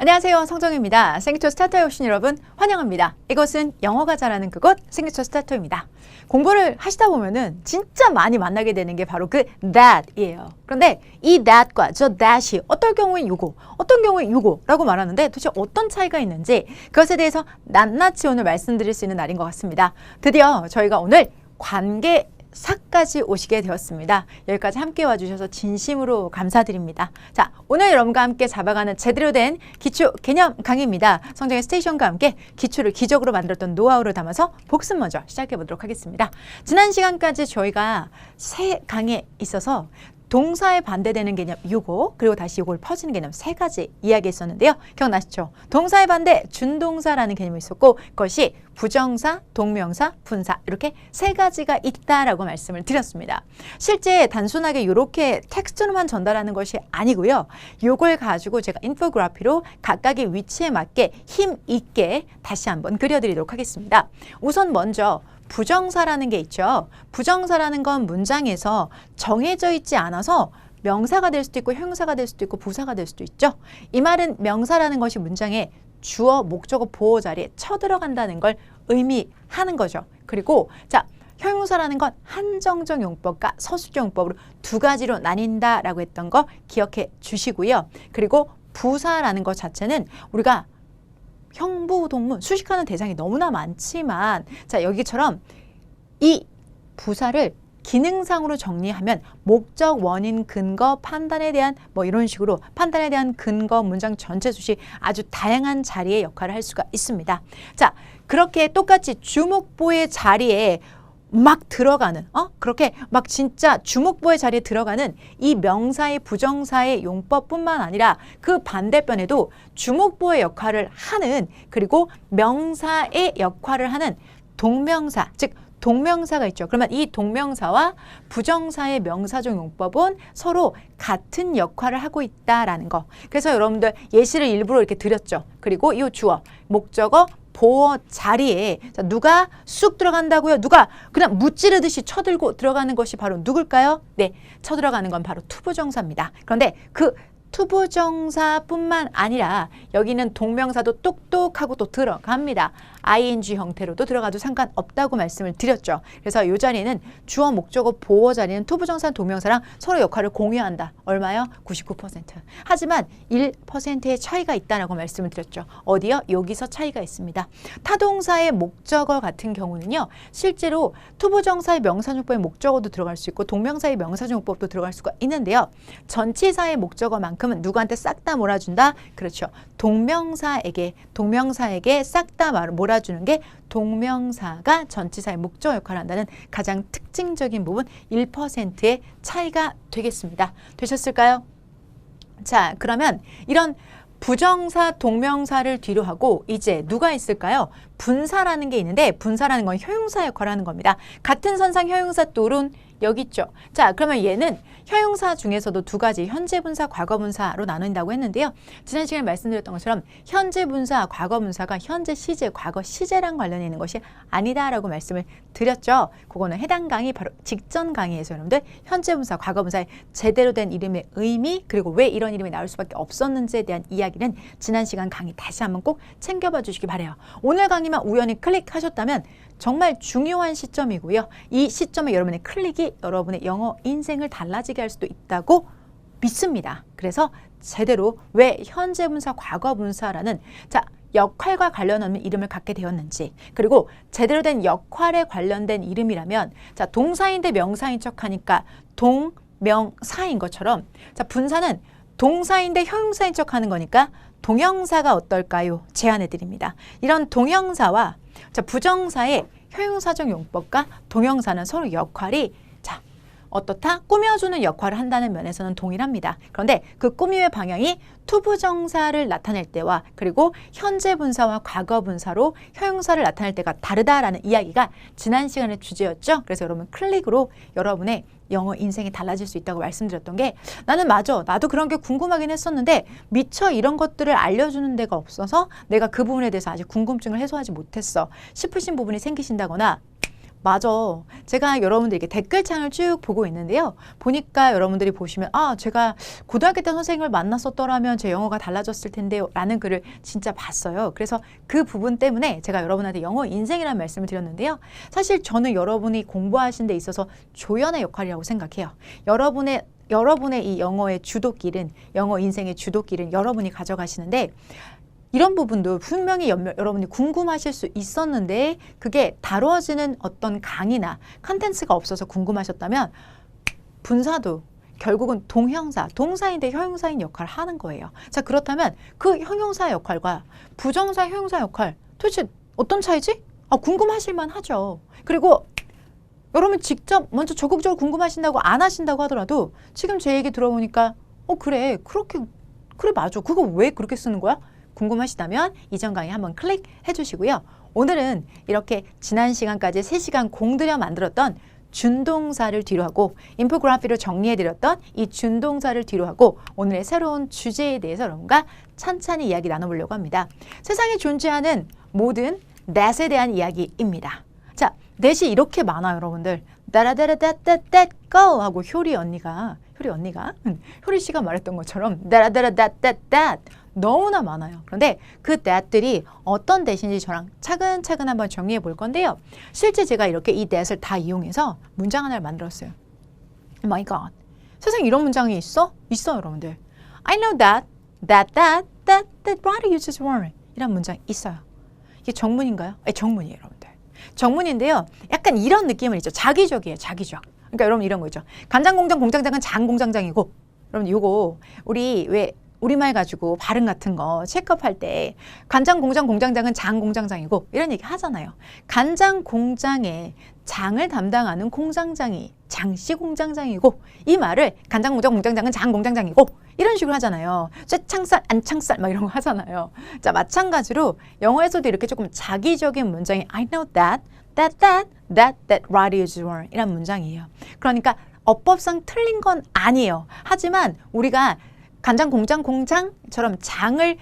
안녕하세요. 성정입니다. 생기초 스타터에 오신 여러분 환영합니다. 이곳은 영어가 잘하는 그곳 생기초 스타터입니다. 공부를 하시다 보면은 진짜 많이 만나게 되는 게 바로 그 that이에요. 그런데 이 that과 저 that이 어떨 경우엔 요거, 어떤 경우엔 요거라고 말하는데 도대체 어떤 차이가 있는지 그것에 대해서 낱낱이 오늘 말씀드릴 수 있는 날인 것 같습니다. 드디어 저희가 오늘 관계사까지 오시게 되었습니다. 여기까지 함께 와주셔서 진심으로 감사드립니다. 자, 오늘 여러분과 함께 잡아가는 제대로 된 기초 개념 강의입니다. 성정의 스테이션과 함께 기초를 기적으로 만들었던 노하우를 담아서 복습 먼저 시작해 보도록 하겠습니다. 지난 시간까지 저희가 세 강의에 있어서 동사에 반대되는 개념 요거, 그리고 다시 요걸 퍼지는 개념 세 가지 이야기했었는데요. 기억나시죠? 동사의 반대 준동사라는 개념이 있었고 그것이 부정사, 동명사, 분사 이렇게 세 가지가 있다라고 말씀을 드렸습니다. 실제 단순하게 이렇게 텍스트로만 전달하는 것이 아니고요. 요걸 가지고 제가 인포그래피로 각각의 위치에 맞게 힘 있게 다시 한번 그려드리도록 하겠습니다. 우선 먼저 부정사라는 게 있죠. 부정사라는 건 문장에서 정해져 있지 않아서 명사가 될 수도 있고 형용사가 될 수도 있고 부사가 될 수도 있죠. 이 말은 명사라는 것이 문장에 주어, 목적어, 보어 자리에 쳐들어간다는 걸 의미하는 거죠. 그리고 자, 형용사라는 건 한정적 용법과 서술적 용법으로 두 가지로 나뉜다라고 했던 거 기억해 주시고요. 그리고 부사라는 것 자체는 우리가 형부동문 수식하는 대상이 너무나 많지만 자, 여기처럼 이 부사를 기능상으로 정리하면 목적, 원인, 근거, 판단에 대한 뭐 이런 식으로 판단에 대한 근거, 문장 전체 수식 아주 다양한 자리의 역할을 할 수가 있습니다. 자, 그렇게 똑같이 주목보의 자리에 막 들어가는 그렇게 막 진짜 주목보의 자리에 들어가는 이 명사의 부정사의 용법뿐만 아니라 그 반대편에도 주목보의 역할을 하는 그리고 명사의 역할을 하는 동명사 즉 동명사가 있죠. 그러면 이 동명사와 부정사의 명사적 용법은 서로 같은 역할을 하고 있다라는 거. 그래서 여러분들 예시를 일부러 이렇게 드렸죠. 그리고 이 주어, 목적어, 보어 자리에 자, 누가 쑥 들어간다고요? 누가 그냥 무찌르듯이 쳐들고 들어가는 것이 바로 누굴까요? 네, 쳐들어가는 건 바로 투부정사입니다. 그런데 그 투부정사뿐만 아니라 여기는 동명사도 똑똑하고 또 들어갑니다. ing 형태로도 들어가도 상관없다고 말씀을 드렸죠. 그래서 이 자리는 주어, 목적어, 보어 자리는 투부정사, 동명사랑 서로 역할을 공유한다. 얼마요? 99%. 하지만 1%의 차이가 있다라고 말씀을 드렸죠. 어디요? 여기서 차이가 있습니다. 타동사의 목적어 같은 경우는요. 실제로 투부정사의 명사용법의 목적어도 들어갈 수 있고 동명사의 명사용법도 들어갈 수가 있는데요. 전치사의 목적어만큼은 누구한테 싹 다 몰아준다? 그렇죠. 동명사에게 싹 다 몰아주는 게 동명사가 전치사의 목적 역할을 한다는 가장 특징적인 부분 1%의 차이가 되겠습니다. 되셨을까요? 자, 그러면 이런 부정사, 동명사를 뒤로 하고 이제 누가 있을까요? 분사라는 게 있는데 분사라는 건 형용사 역할을 하는 겁니다. 같은 선상 형용사 또는 여기 있죠. 자, 그러면 얘는 형용사 중에서도 두 가지 현재 분사, 과거 분사로 나눈다고 했는데요. 지난 시간에 말씀드렸던 것처럼 현재 분사, 과거 분사가 현재 시제, 과거 시제랑 관련이 있는 것이 아니다라고 말씀을 드렸죠. 그거는 해당 강의 바로 직전 강의에서 여러분들 현재 분사, 과거 분사의 제대로 된 이름의 의미 그리고 왜 이런 이름이 나올 수밖에 없었는지에 대한 이야기는 지난 시간 강의 다시 한번 꼭 챙겨봐 주시기 바라요. 오늘 강의만 우연히 클릭하셨다면 정말 중요한 시점이고요. 이 시점에 여러분의 클릭이 여러분의 영어 인생을 달라지게 할 수도 있다고 믿습니다. 그래서 제대로 왜 현재 분사, 과거 분사라는 자 역할과 관련하는 이름을 갖게 되었는지 그리고 제대로 된 역할에 관련된 이름이라면 자 동사인데 명사인 척하니까 동명사인 것처럼 자 분사는 동사인데 형용사인 척하는 거니까 동형사가 어떨까요? 제안해 드립니다. 이런 동형사와 자, 부정사의 형용사적 용법과 동형사는 서로 역할이 자, 어떻다? 꾸며주는 역할을 한다는 면에서는 동일합니다. 그런데 그 꾸밈의 방향이 투부정사를 나타낼 때와 그리고 현재 분사와 과거 분사로 형용사를 나타낼 때가 다르다라는 이야기가 지난 시간의 주제였죠. 그래서 여러분 클릭으로 여러분의 영어 인생이 달라질 수 있다고 말씀드렸던 게 나는 맞아. 나도 그런 게 궁금하긴 했었는데 미처 이런 것들을 알려주는 데가 없어서 내가 그 부분에 대해서 아직 궁금증을 해소하지 못했어 싶으신 부분이 생기신다거나 맞아. 제가 여러분들에게 댓글창을 쭉 보고 있는데요. 보니까 여러분들이 보시면 제가 고등학교 때 선생님을 만났었더라면 제 영어가 달라졌을 텐데요 라는 글을 진짜 봤어요. 그래서 그 부분 때문에 제가 여러분한테 영어 인생이라는 말씀을 드렸는데요. 사실 저는 여러분이 공부하신 데 있어서 조연의 역할이라고 생각해요. 여러분의 이 영어의 주도길은, 영어 인생의 주도길은 여러분이 가져가시는데, 이런 부분도 분명히 여러분이 궁금하실 수 있었는데 그게 다루어지는 어떤 강의나 컨텐츠가 없어서 궁금하셨다면 분사도 결국은 동형사, 동사인데 형용사인 역할을 하는 거예요. 자, 그렇다면 그 형용사 역할과 부정사 형용사 역할 도대체 어떤 차이지? 궁금하실 만하죠. 그리고 여러분 직접 먼저 적극적으로 궁금하신다고 안 하신다고 하더라도 지금 제 얘기 들어보니까 그래 맞아. 그거 왜 그렇게 쓰는 거야? 궁금하시다면 이전 강의 한번 클릭해 주시고요. 오늘은 이렇게 지난 시간까지 3시간 공들여 만들었던 준동사를 뒤로 하고 인포그래피로 정리해드렸던 이 준동사를 뒤로 하고 오늘의 새로운 주제에 대해서 여러분과 찬찬히 이야기 나눠보려고 합니다. 세상에 존재하는 모든 that에 대한 이야기입니다. 자, that이 이렇게 많아요, 여러분들. 따라따라따따따 go 하고 효리 씨가 말했던 것처럼 따라따라따따따 너무나 많아요. 그런데 그 that들이 어떤 that인지 저랑 차근차근 한번 정리해 볼 건데요. 실제 제가 이렇게 이 that을 다 이용해서 문장 하나를 만들었어요. My God. 세상에 이런 문장이 있어? 있어요, 여러분들. I know that writer uses word. 이런 문장 있어요. 이게 정문인가요? 정문이에요, 여러분들. 정문인데요. 약간 이런 느낌은 있죠. 자기적이에요, 자기적. 그러니까 여러분 이런 거 있죠. 간장공장 공장장은 장공장장이고, 여러분 요거 우리말 가지고 발음 같은 거 체크업할 때 간장공장 공장장은 장공장장이고 이런 얘기 하잖아요. 간장공장에 장을 담당하는 공장장이 장씨 공장장이고 이 말을 간장공장 공장장은 장공장장이고 이런 식으로 하잖아요. 쇠창살 안창살 막 이런 거 하잖아요. 자, 마찬가지로 영어에서도 이렇게 조금 자기적인 문장이 I know that writer uses word 이란 문장이에요. 그러니까 어법상 틀린 건 아니에요. 하지만 우리가 간장 공장 공장처럼 장을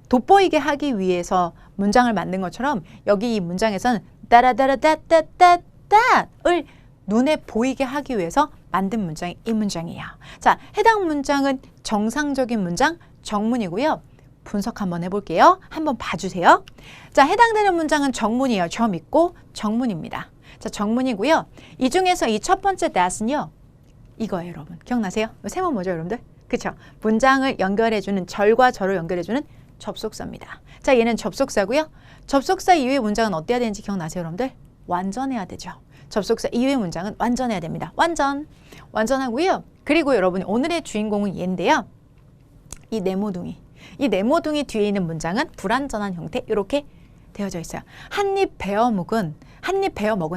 돋보이게 하기 위해서 문장을 만든 것처럼 여기 이 문장에서는 따라따라따따따따를 눈에 보이게 하기 위해서 만든 문장이 이 문장이에요. 자, 해당 문장은 정상적인 문장 정문이고요. 분석 한번 해볼게요. 한번 봐주세요. 자, 해당되는 문장은 정문이에요. 점 있고 정문입니다. 자, 정문이고요. 이 중에서 이 첫 번째 that은요. 이거예요, 여러분. 기억나세요? 세모 뭐죠, 여러분들? 그쵸? 문장을 연결해주는 절과 절을 연결해주는 접속사입니다. 자, 얘는 접속사고요. 접속사 이후의 문장은 어때야 되는지 기억나세요, 여러분들? 완전해야 되죠. 접속사 이후의 문장은 완전해야 됩니다. 완전하고요. 그리고 여러분 오늘의 주인공은 얘인데요. 이 네모둥이 뒤에 있는 문장은 불완전한 형태 이렇게 되어져 있어요. 한 입 베어 먹은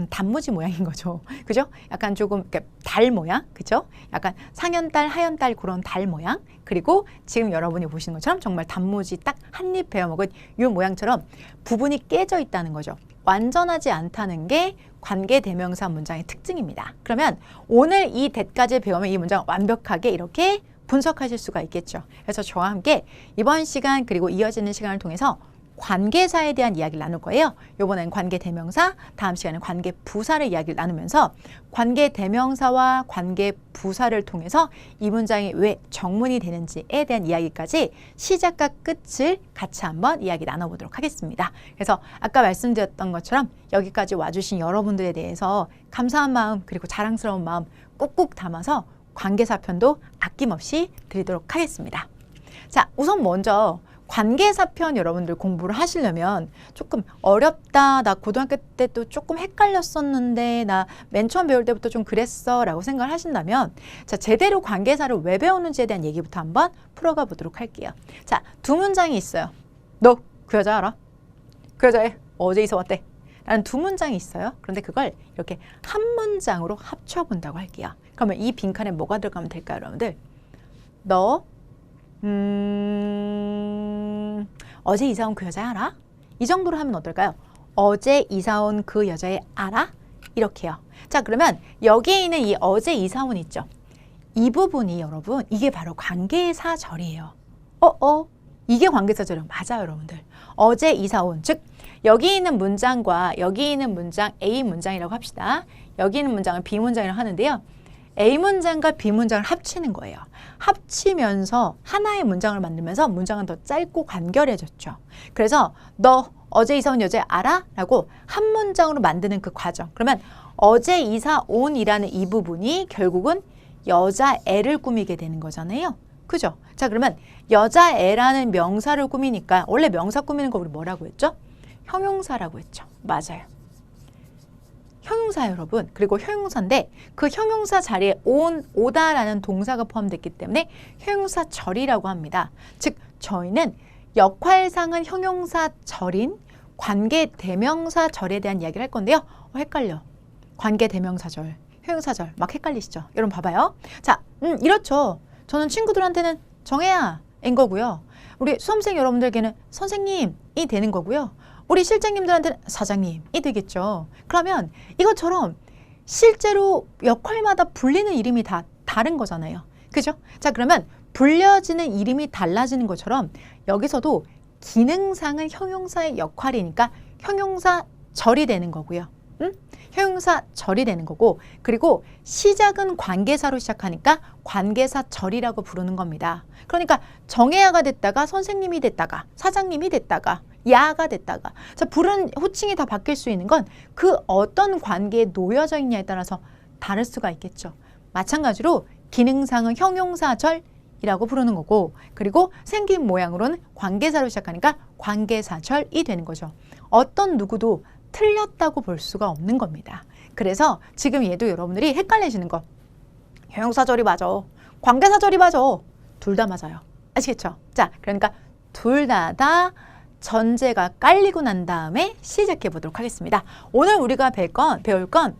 단무지 모양인 거죠. 그죠? 약간 조금 달 모양, 그죠? 약간 상현달, 하현달 그런 달 모양. 그리고 지금 여러분이 보시는 것처럼 정말 단무지 딱 한 입 베어 먹은 이 모양처럼 부분이 깨져 있다는 거죠. 완전하지 않다는 게 관계대명사 문장의 특징입니다. 그러면 오늘 이 that까지 배우면 이 문장 완벽하게 이렇게 분석하실 수가 있겠죠. 그래서 저와 함께 이번 시간 그리고 이어지는 시간을 통해서 관계사에 대한 이야기를 나눌 거예요. 이번엔 관계대명사, 다음 시간은 관계부사를 이야기를 나누면서 관계대명사와 관계부사를 통해서 이 문장이 왜 정문이 되는지에 대한 이야기까지 시작과 끝을 같이 한번 이야기 나눠보도록 하겠습니다. 그래서 아까 말씀드렸던 것처럼 여기까지 와주신 여러분들에 대해서 감사한 마음 그리고 자랑스러운 마음 꾹꾹 담아서 관계사 편도 아낌없이 드리도록 하겠습니다. 자, 우선 먼저 관계사편 여러분들 공부를 하시려면 조금 어렵다. 나 고등학교 때도 조금 헷갈렸었는데 나 맨 처음 배울 때부터 좀 그랬어 라고 생각을 하신다면 자, 제대로 관계사를 왜 배우는지에 대한 얘기부터 한번 풀어가 보도록 할게요. 자, 두 문장이 있어요. 너 그 여자 알아? 그 여자애 어제 이사 왔대. 라는 두 문장이 있어요. 그런데 그걸 이렇게 한 문장으로 합쳐본다고 할게요. 그러면 이 빈칸에 뭐가 들어가면 될까요, 여러분들? 너 어제 이사 온 그 여자 알아? 이 정도로 하면 어떨까요? 어제 이사 온 그 여자애 알아? 이렇게요. 자, 그러면 여기에 있는 이 어제 이사 온 있죠? 이 부분이 여러분 이게 바로 관계사절이에요. 이게 관계사절이에요. 맞아요, 여러분들. 어제 이사 온, 즉 여기 있는 문장과 여기 있는 문장 A 문장이라고 합시다. 여기 있는 문장은 B 문장이라고 하는데요. A 문장과 B 문장을 합치는 거예요. 합치면서 하나의 문장을 만들면서 문장은 더 짧고 간결해졌죠. 그래서 너 어제 이사 온 여자 알아? 라고 한 문장으로 만드는 그 과정. 그러면 어제 이사 온이라는 이 부분이 결국은 여자애를 꾸미게 되는 거잖아요. 그죠? 자, 그러면 여자애라는 명사를 꾸미니까 원래 명사 꾸미는 거 우리 뭐라고 했죠? 형용사라고 했죠. 맞아요. 형용사 여러분. 그리고 형용사인데 그 형용사 자리에 오다라는 동사가 포함됐기 때문에 형용사절이라고 합니다. 즉 저희는 역할상은 형용사절인 관계대명사절에 대한 이야기를 할 건데요. 헷갈려. 관계대명사절, 형용사절 막 헷갈리시죠? 여러분 봐봐요. 자, 이렇죠. 저는 친구들한테는 정혜야인 거고요. 우리 수험생 여러분들에게는 선생님이 되는 거고요. 우리 실장님들한테는 사장님이 되겠죠. 그러면 이것처럼 실제로 역할마다 불리는 이름이 다 다른 거잖아요. 그죠? 자, 그러면 불려지는 이름이 달라지는 것처럼 여기서도 기능상은 형용사의 역할이니까 형용사절이 되는 거고요. 형용사절이 되는 거고, 그리고 시작은 관계사로 시작하니까 관계사절이라고 부르는 겁니다. 그러니까 정혜야가 됐다가 선생님이 됐다가 사장님이 됐다가 야가 됐다가 자, 부른 호칭이 다 바뀔 수 있는 건 그 어떤 관계에 놓여져 있냐에 따라서 다를 수가 있겠죠. 마찬가지로 기능상은 형용사절이라고 부르는 거고, 그리고 생긴 모양으로는 관계사로 시작하니까 관계사절이 되는 거죠. 어떤 누구도 틀렸다고 볼 수가 없는 겁니다. 그래서 지금 얘도 여러분들이 헷갈리시는 거, 형용사절이 맞아, 관계사절이 맞아, 둘 다 맞아요. 아시겠죠? 자, 그러니까 둘 다 전제가 깔리고 난 다음에 시작해 보도록 하겠습니다. 오늘 우리가 배울 건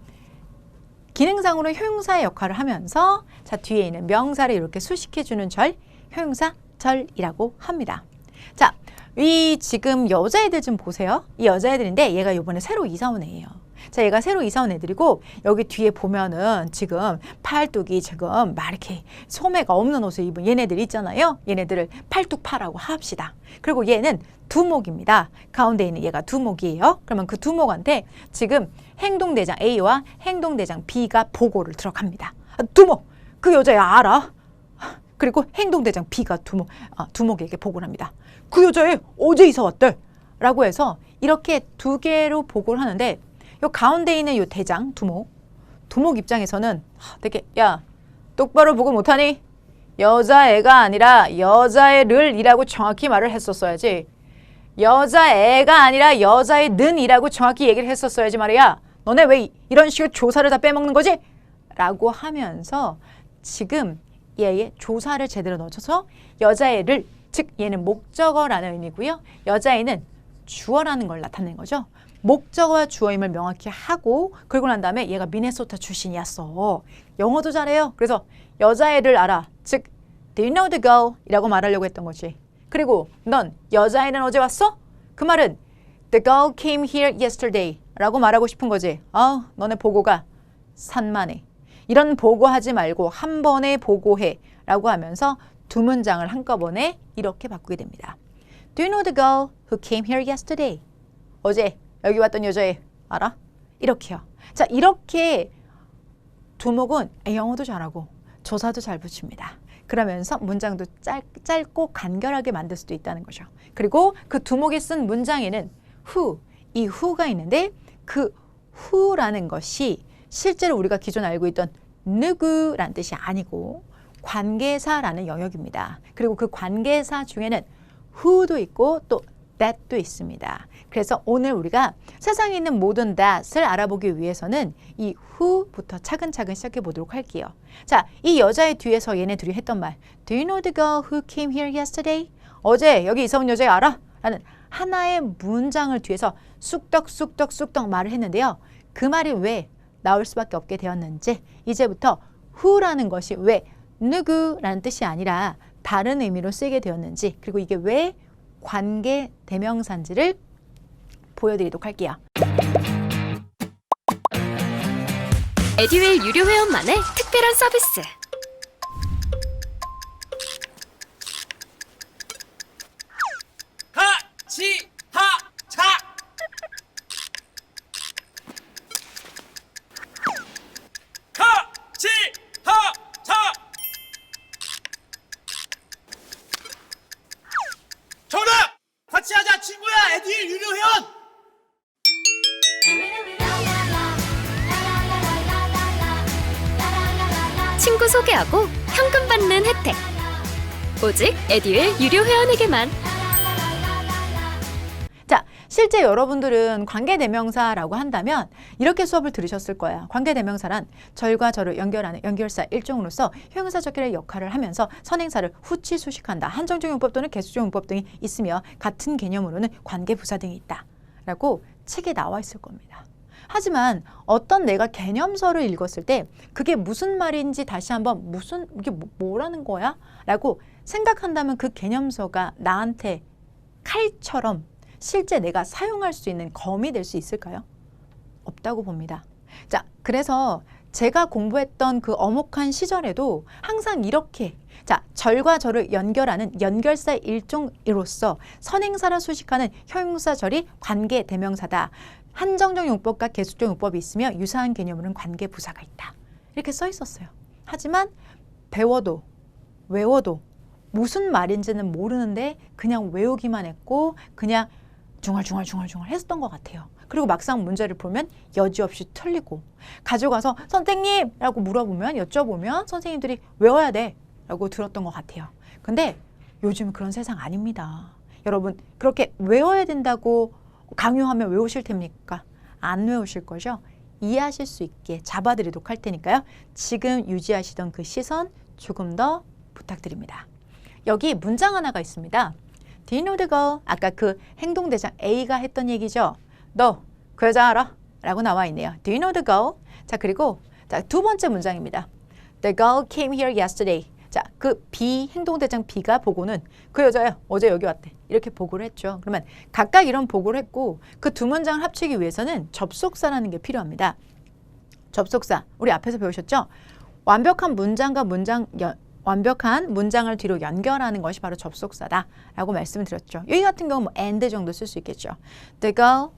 기능상으로 형용사의 역할을 하면서 자, 뒤에 있는 명사를 이렇게 수식해 주는 절, 형용사절이라고 합니다. 자, 이 지금 여자애들 좀 보세요. 이 여자애들인데 얘가 이번에 새로 이사 온 애예요. 자, 얘가 새로 이사 온 애들이고 여기 뒤에 보면은 지금 팔뚝이 지금 막 이렇게 소매가 없는 옷을 입은 얘네들 있잖아요. 얘네들을 팔뚝파라고 합시다. 그리고 얘는 두목입니다. 가운데 있는 얘가 두목이에요. 그러면 그 두목한테 지금 행동대장 A와 행동대장 B가 보고를 들어갑니다. 두목, 그 여자애 알아? 그리고 행동대장 B가 두목에게 보고를 합니다. 그 여자애 어제 이사 왔대 라고 해서 이렇게 두 개로 보고를 하는데 요 가운데 있는 요 대장 두목 입장에서는 되게 야 똑바로 보고 못하니? 여자애가 아니라 여자애를 이라고 정확히 말을 했었어야지. 여자애가 아니라 여자애는 이라고 정확히 얘기를 했었어야지 말이야. 너네 왜 이런 식으로 조사를 다 빼먹는 거지? 라고 하면서 지금 얘의 조사를 제대로 넣어줘서 여자애를, 즉 얘는 목적어라는 의미고요. 여자애는 주어라는 걸 나타내는 거죠. 목적어와 주어임을 명확히 하고 그러고 난 다음에 얘가 미네소타 출신이었어. 영어도 잘해요. 그래서 여자애를 알아. 즉 Do you know the girl? 이라고 말하려고 했던 거지. 그리고 넌 여자애는 어제 왔어? 그 말은 The girl came here yesterday 라고 말하고 싶은 거지. 너네 보고가 산만해. 이런 보고하지 말고 한 번에 보고해 라고 하면서 두 문장을 한꺼번에 이렇게 바꾸게 됩니다. Do you know the girl who came here yesterday? 어제 여기 왔던 여자애 알아? 이렇게요. 자, 이렇게 두목은 영어도 잘하고 조사도 잘 붙입니다. 그러면서 문장도 짧고 간결하게 만들 수도 있다는 거죠. 그리고 그 두목이 쓴 문장에는 who, 이 who가 있는데 그 who라는 것이 실제로 우리가 기존 알고 있던 누구라는 뜻이 아니고 관계사라는 영역입니다. 그리고 그 관계사 중에는 who도 있고 또 that도 있습니다. 그래서 오늘 우리가 세상에 있는 모든 that을 알아보기 위해서는 이 who부터 차근차근 시작해 보도록 할게요. 자, 이 여자의 뒤에서 얘네 둘이 했던 말 Do you know the girl who came here yesterday? 어제 여기 이사 온 여자애 알아? 라는 하나의 문장을 뒤에서 쑥떡 말을 했는데요. 그 말이 왜 나올 수밖에 없게 되었는지 이제부터 who라는 것이 왜 누구라는 뜻이 아니라 다른 의미로 쓰이게 되었는지 그리고 이게 왜 관계 대명사인지를 보여드리도록 할게요. 에듀윌 유료 회원만의 특별한 서비스. 하치하차 친구 소개하고 현금 받는 혜택. 오직 에듀윌 유료 회원에게만. 자, 실제 여러분들은 관계대명사라고 한다면 이렇게 수업을 들으셨을 거야. 관계대명사란 절과 절을 연결하는 연결사 일종으로서 형용사적결의 역할을 하면서 선행사를 후치수식한다. 한정적 용법 또는 개수적 용법 등이 있으며 같은 개념으로는 관계부사 등이 있다. 라고 책에 나와 있을 겁니다. 하지만 어떤 내가 개념서를 읽었을 때 그게 무슨 말인지 다시 한번 이게 뭐라는 거야? 라고 생각한다면 그 개념서가 나한테 칼처럼 실제 내가 사용할 수 있는 검이 될 수 있을까요? 없다고 봅니다. 자, 그래서 제가 공부했던 그 엄혹한 시절에도 항상 이렇게 절과 절을 연결하는 연결사 일종으로서 선행사를 수식하는 형용사절이 관계대명사다. 한정적 용법과 개수적 용법이 있으며 유사한 개념으로는 관계부사가 있다. 이렇게 써 있었어요. 하지만 배워도 외워도 무슨 말인지는 모르는데 그냥 외우기만 했고 그냥 중얼중얼 했었던 것 같아요. 그리고 막상 문제를 풀면 여지없이 틀리고 가져가서 선생님! 라고 물어보면 여쭤보면 선생님들이 외워야 돼! 라고 들었던 것 같아요. 근데 요즘 그런 세상 아닙니다. 여러분 그렇게 외워야 된다고 강요하면 외우실 텐입니까? 안 외우실 거죠? 이해하실 수 있게 잡아드리도록 할 테니까요. 지금 유지하시던 그 시선 조금 더 부탁드립니다. 여기 문장 하나가 있습니다. Do you know the girl? 아까 그 행동대장 A가 했던 얘기죠. 너 그 여자 알아? 라고 나와 있네요. Do you know the girl? 자, 그리고 두 번째 문장입니다. The girl came here yesterday. 자, 그 B, 행동대장 B가 보고는 그 여자야 어제 여기 왔대. 이렇게 보고를 했죠. 그러면 각각 이런 보고를 했고 그 두 문장을 합치기 위해서는 접속사라는 게 필요합니다. 접속사, 우리 앞에서 배우셨죠? 완벽한 문장을 뒤로 연결하는 것이 바로 접속사다 라고 말씀을 드렸죠. 여기 같은 경우 뭐 and 정도 쓸 수 있겠죠. The girl,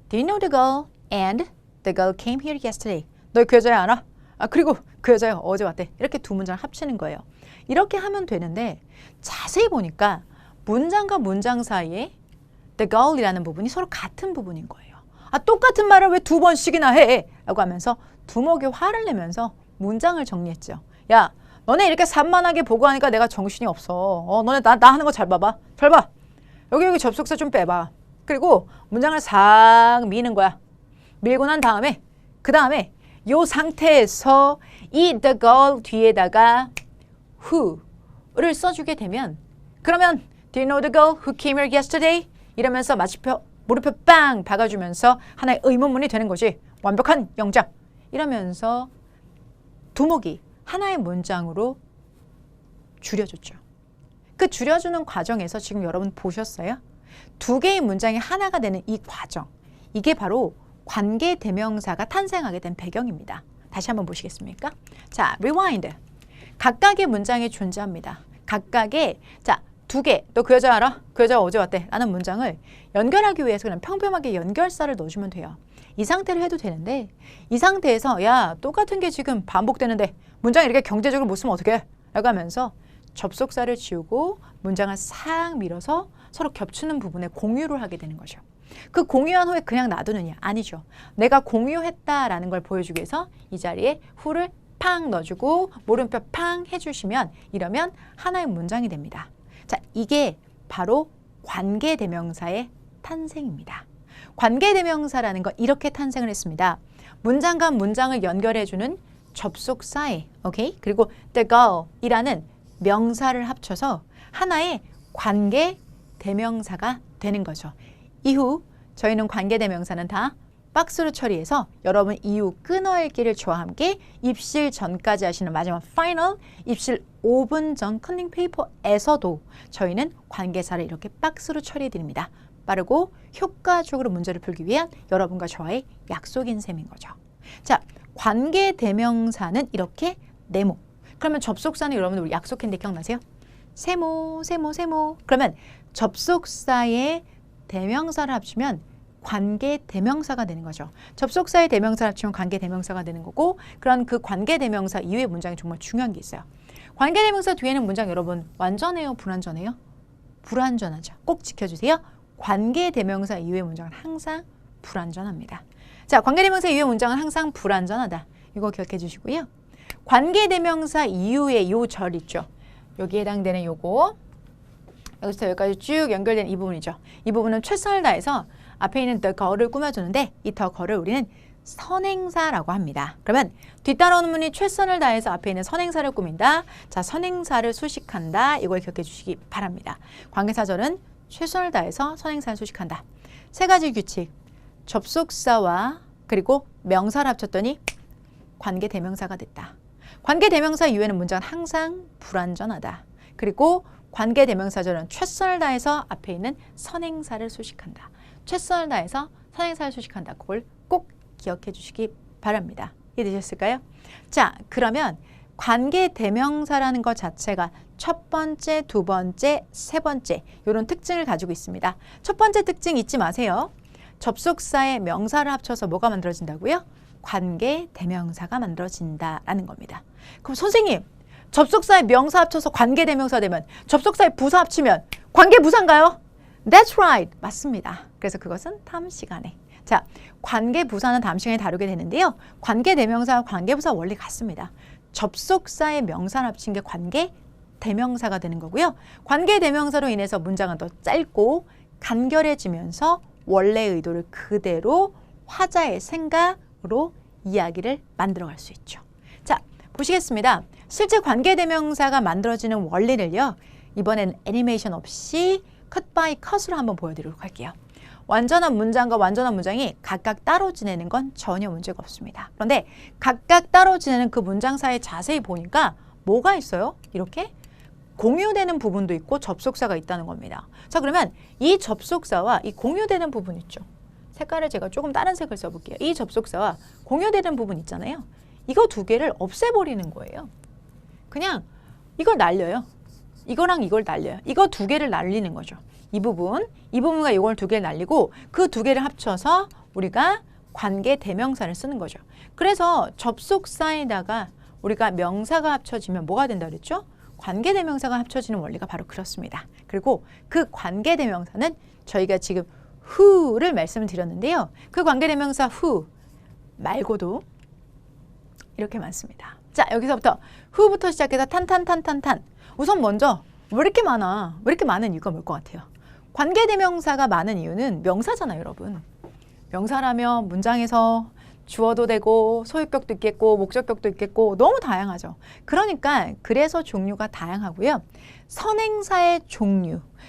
do you know the girl? And the girl came here yesterday. 너 그 여자 알아? 아, 그리고 그 여자야 어제 왔대. 이렇게 두 문장을 합치는 거예요. 이렇게 하면 되는데 자세히 보니까 문장과 문장 사이에 the girl이라는 부분이 서로 같은 부분인 거예요. 아, 똑같은 말을 왜 두 번씩이나 해? 라고 하면서 두목이 화를 내면서 문장을 정리했죠. 야, 너네 이렇게 산만하게 보고하니까 내가 정신이 없어. 너네 나 하는 거 잘 봐봐. 잘 봐. 여기 접속사 좀 빼봐. 그리고 문장을 싹 미는 거야. 밀고 난 다음에 그 다음에 요 상태에서 이 the girl 뒤에다가 who를 써주게 되면 그러면 Do you know the girl who came here yesterday? 이러면서 무릎표 빵 박아주면서 하나의 의문문이 되는 거지. 완벽한 영장. 이러면서 두목이 하나의 문장으로 줄여줬죠. 그 줄여주는 과정에서 지금 여러분 보셨어요? 두 개의 문장이 하나가 되는 이 과정. 이게 바로 관계대명사가 탄생하게 된 배경입니다. 다시 한번 보시겠습니까? 자, rewind. 각각의 문장이 존재합니다. 각각의 두 개, 너 그 여자 알아? 그 여자가 어제 왔대 라는 문장을 연결하기 위해서 그냥 평범하게 연결사를 넣어주면 돼요. 이 상태로 해도 되는데 이 상태에서 야, 똑같은 게 지금 반복되는데 문장 이렇게 경제적으로 못 쓰면 어떡해? 라고 하면서 접속사를 지우고 문장을 싹 밀어서 서로 겹치는 부분에 공유를 하게 되는 거죠. 그 공유한 후에 그냥 놔두느냐? 아니죠. 내가 공유했다라는 걸 보여주기 위해서 이 자리에 who를 팡 넣어주고 물음표 팡 해주시면 이러면 하나의 문장이 됩니다. 자, 이게 바로 관계대명사의 탄생입니다. 관계대명사라는 건 이렇게 탄생을 했습니다. 문장과 문장을 연결해주는 접속사에, 오케이? 그리고 the girl이라는 명사를 합쳐서 하나의 관계대명사가 되는 거죠. 이후 저희는 관계대명사는 다 박스로 처리해서 여러분 이후 끊어읽기를 저와 함께 입실 전까지 하시는 마지막 파이널 입실 5분 전 컨닝 페이퍼에서도 저희는 관계사를 이렇게 박스로 처리해 드립니다. 빠르고 효과적으로 문제를 풀기 위한 여러분과 저와의 약속인 셈인 거죠. 자, 관계대명사는 이렇게 네모. 그러면 접속사는 여러분 우리 약속했는데 기억나세요? 세모. 그러면 접속사의 대명사를 합치면 관계대명사가 되는 거죠. 접속사의 대명사를 합치면 관계대명사가 되는 거고 그런 그 관계대명사 이후의 문장이 정말 중요한 게 있어요. 관계대명사 뒤에는 문장 여러분 완전해요? 불완전해요? 불완전하죠. 꼭 지켜주세요. 관계대명사 이후의 문장은 항상 불완전합니다. 자, 관계대명사 이후의 문장은 항상 불완전하다. 이거 기억해 주시고요. 관계대명사 이후에 요 절 있죠. 여기에 해당되는 요거. 여기서 여기까지 쭉 연결된 이 부분이죠. 이 부분은 최선을 다해서 앞에 있는 the 거를 꾸며주는데 이 the 거를 우리는 선행사라고 합니다. 그러면 뒤따라오는 문이 최선을 다해서 앞에 있는 선행사를 꾸민다. 자, 선행사를 수식한다. 이걸 기억해 주시기 바랍니다. 관계사절은 최선을 다해서 선행사를 수식한다. 세 가지 규칙. 접속사와 그리고 명사를 합쳤더니 관계대명사가 됐다. 관계대명사 이후에는 문장은 항상 불완전하다. 그리고 관계대명사절은 최선을 다해서 앞에 있는 선행사를 수식한다. 최선을 다해서 선행사를 수식한다. 그걸 꼭 기억해 주시기 바랍니다. 이해되셨을까요? 자, 그러면 관계대명사라는 것 자체가 첫 번째, 두 번째, 세 번째 이런 특징을 가지고 있습니다. 첫 번째 특징 잊지 마세요. 접속사의 명사를 합쳐서 뭐가 만들어진다고요? 관계대명사가 만들어진다라는 겁니다. 그럼 선생님, 접속사의 명사 합쳐서 관계대명사 되면 접속사의 부사 합치면 관계부사인가요? That's right. 맞습니다. 그래서 그것은 다음 시간에. 자, 관계부사는 다음 시간에 다루게 되는데요. 관계대명사와 관계부사 원리 같습니다. 접속사의 명사를 합친 게 관계대명사가 되는 거고요. 관계대명사로 인해서 문장은 더 짧고 간결해지면서 원래의 의도를 그대로 화자의 생각으로 이야기를 만들어갈 수 있죠. 자, 보시겠습니다. 실제 관계대명사가 만들어지는 원리를요. 이번엔 애니메이션 없이 컷 바이 컷으로 한번 보여드리도록 할게요. 완전한 문장과 완전한 문장이 각각 따로 지내는 건 전혀 문제가 없습니다. 그런데 각각 따로 지내는 그 문장 사이에 자세히 보니까 뭐가 있어요? 이렇게 공유되는 부분도 있고 접속사가 있다는 겁니다. 자, 그러면 이 접속사와 이 공유되는 부분 있죠. 색깔을 제가 조금 다른 색을 써볼게요. 이 접속사와 공유되는 부분 있잖아요. 이거 두 개를 없애버리는 거예요. 그냥 이걸 날려요. 이거랑 이걸 날려요. 이거 두 개를 날리는 거죠. 이 부분과 이걸 두 개를 날리고 그 두 개를 합쳐서 우리가 관계대명사를 쓰는 거죠. 그래서 접속사에다가 우리가 명사가 합쳐지면 뭐가 된다 그랬죠? 관계대명사가 합쳐지는 원리가 바로 그렇습니다. 그리고 그 관계대명사는 저희가 지금 who를 말씀을 드렸는데요. 그 관계대명사 who 말고도 이렇게 많습니다. 자, 여기서부터 who부터 시작해서 탄탄탄탄탄. 우선 먼저 왜 이렇게 많아? 왜 이렇게 많은 이유가 뭘 것 같아요? 관계대명사가 많은 이유는 명사잖아요, 여러분. 명사라면 문장에서 주어도 되고 소유격도 있겠고 목적격도 있겠고 너무 다양하죠. 그러니까 그래서 종류가 다양하고요.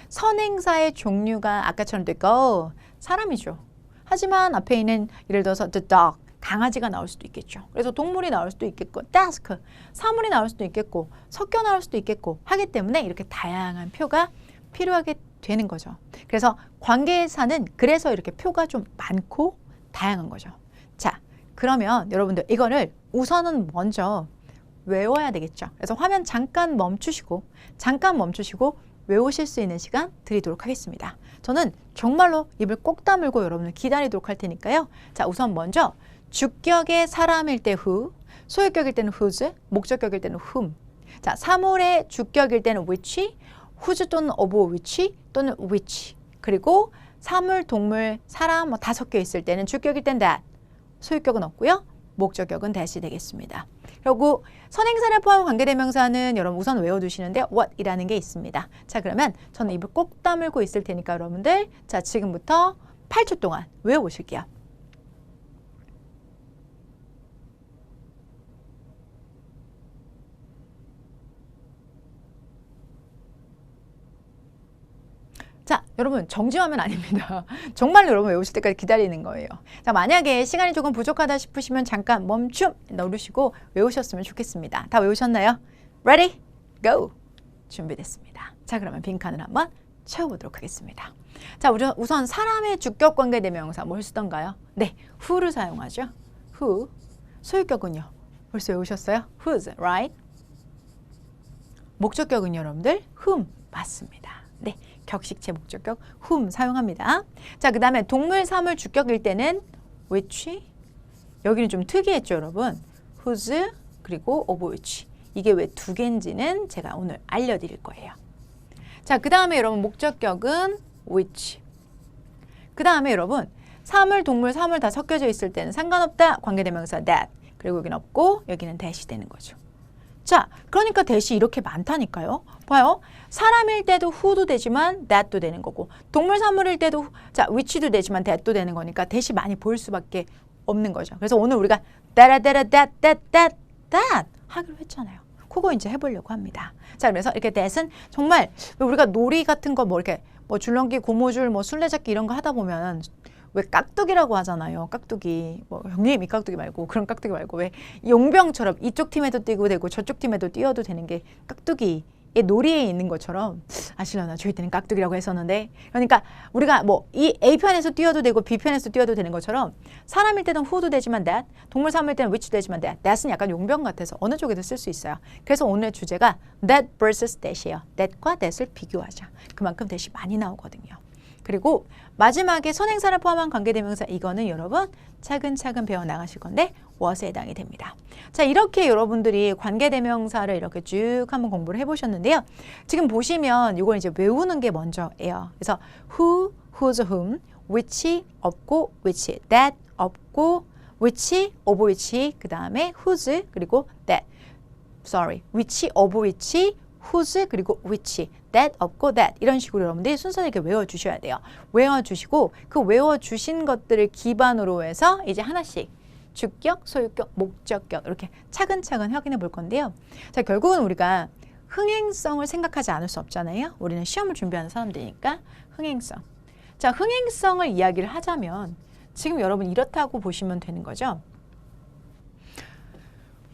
선행사의 종류가 아까처럼 go 사람이죠. 하지만 앞에 있는 예를 들어서 the dog 강아지가 나올 수도 있겠죠. 그래서 동물이 나올 수도 있겠고 desk 사물이 나올 수도 있겠고 섞여 나올 수도 있겠고 하기 때문에 이렇게 다양한 표가 필요하게 되는 거죠. 그래서 관계사는 그래서 이렇게 표가 좀 많고 다양한 거죠. 자, 그러면 여러분들 이거를 우선은 먼저 외워야 되겠죠. 그래서 화면 잠깐 멈추시고 외우실 수 있는 시간 드리도록 하겠습니다. 저는 정말로 입을 꼭 다물고 여러분을 기다리도록 할 테니까요. 자, 우선 먼저 주격의 사람일 때 who, 소유격일 때는 whose, 목적격일 때는 whom. 자, 사물의 주격일 때는 which, whose 또는 of which 또는 which. 그리고 사물, 동물, 사람 뭐 다 섞여 있을 때는 주격일 때는 that. 소유격은 없고요. 목적격은 that이 되겠습니다. 그리고 선행사를 포함한 관계대명사는 여러분 우선 외워두시는데 what이라는 게 있습니다. 자, 그러면 저는 입을 꼭 다물고 있을 테니까 여러분들 자, 지금부터 8초 동안 외워보실게요. 자, 여러분 정지하면 아닙니다. 정말로 여러분 외우실 때까지 기다리는 거예요. 자, 만약에 시간이 조금 부족하다 싶으시면 잠깐 멈춤 누르시고 외우셨으면 좋겠습니다. 다 외우셨나요? Ready? Go! 준비됐습니다. 자, 그러면 빈칸을 한번 채워보도록 하겠습니다. 자, 우선 사람의 주격관계대명사 뭘 쓰던가요? 네, who를 사용하죠. who. 소유격은요? 벌써 외우셨어요? whose, right? 목적격은요, 여러분들? whom. 맞습니다. 네, 격식체 목적격 whom 사용합니다. 자, 그 다음에 동물, 사물, 주격일 때는 which. 여기는 좀 특이했죠, 여러분. whose 그리고 of which. 이게 왜 두 개인지는 제가 오늘 알려드릴 거예요. 자, 그 다음에 여러분 목적격은 which. 그 다음에 여러분 사물, 동물, 사물 다 섞여져 있을 때는 상관없다. 관계대명사 that. 그리고 여기는 없고 여기는 that이 되는 거죠. 자, 그러니까 that이 이렇게 많다니까요. 봐요. 사람일 때도 who도 되지만 that도 되는 거고 동물 사물일 때도 자 which도 되지만 that도 되는 거니까 that이 많이 보일 수밖에 없는 거죠. 그래서 오늘 우리가 that 하기로 했잖아요. 그거 이제 해보려고 합니다. 자, 그래서 이렇게 that은 정말 우리가 놀이 같은 거 뭐 이렇게 뭐 줄넘기, 고무줄, 뭐 술래잡기 이런 거 하다 보면 왜 깍두기라고 하잖아요. 깍두기. 뭐 형님 이 깍두기 말고 그런 깍두기 말고 왜 용병처럼 이쪽 팀에도 뛰고 되고 저쪽 팀에도 뛰어도 되는 게 깍두기의 놀이에 있는 것처럼 아시려나? 저희 때는 깍두기라고 했었는데 그러니까 우리가 뭐 이 A편에서 뛰어도 되고 B편에서 뛰어도 되는 것처럼 사람일 때는 who도 되지만 that, 동물 사물일 때는 which도 되지만 that은 약간 용병 같아서 어느 쪽에도 쓸 수 있어요. 그래서 오늘의 주제가 that versus that이에요. that과 that을 비교하자. 그만큼 that이 많이 나오거든요. 그리고 마지막에 선행사를 포함한 관계대명사 이거는 여러분 차근차근 배워나가실 건데 what에 해당이 됩니다. 자, 이렇게 여러분들이 관계대명사를 이렇게 쭉 한번 공부를 해보셨는데요. 지금 보시면 이걸 이제 외우는 게 먼저예요. 그래서 who, whose, whom, which 없고 which, that 없고 which, of which, 그 다음에 whose 그리고 that. which, of which, whose 그리고 which, that 없고 that 이런 식으로 여러분들이 순서를 이렇게 외워주셔야 돼요. 외워주시고 그 외워주신 것들을 기반으로 해서 이제 하나씩 주격, 소유격, 목적격 이렇게 차근차근 확인해 볼 건데요. 자, 결국은 우리가 흥행성을 생각하지 않을 수 없잖아요. 우리는 시험을 준비하는 사람들이니까 흥행성. 자, 흥행성을 이야기를 하자면 지금 여러분 이렇다고 보시면 되는 거죠.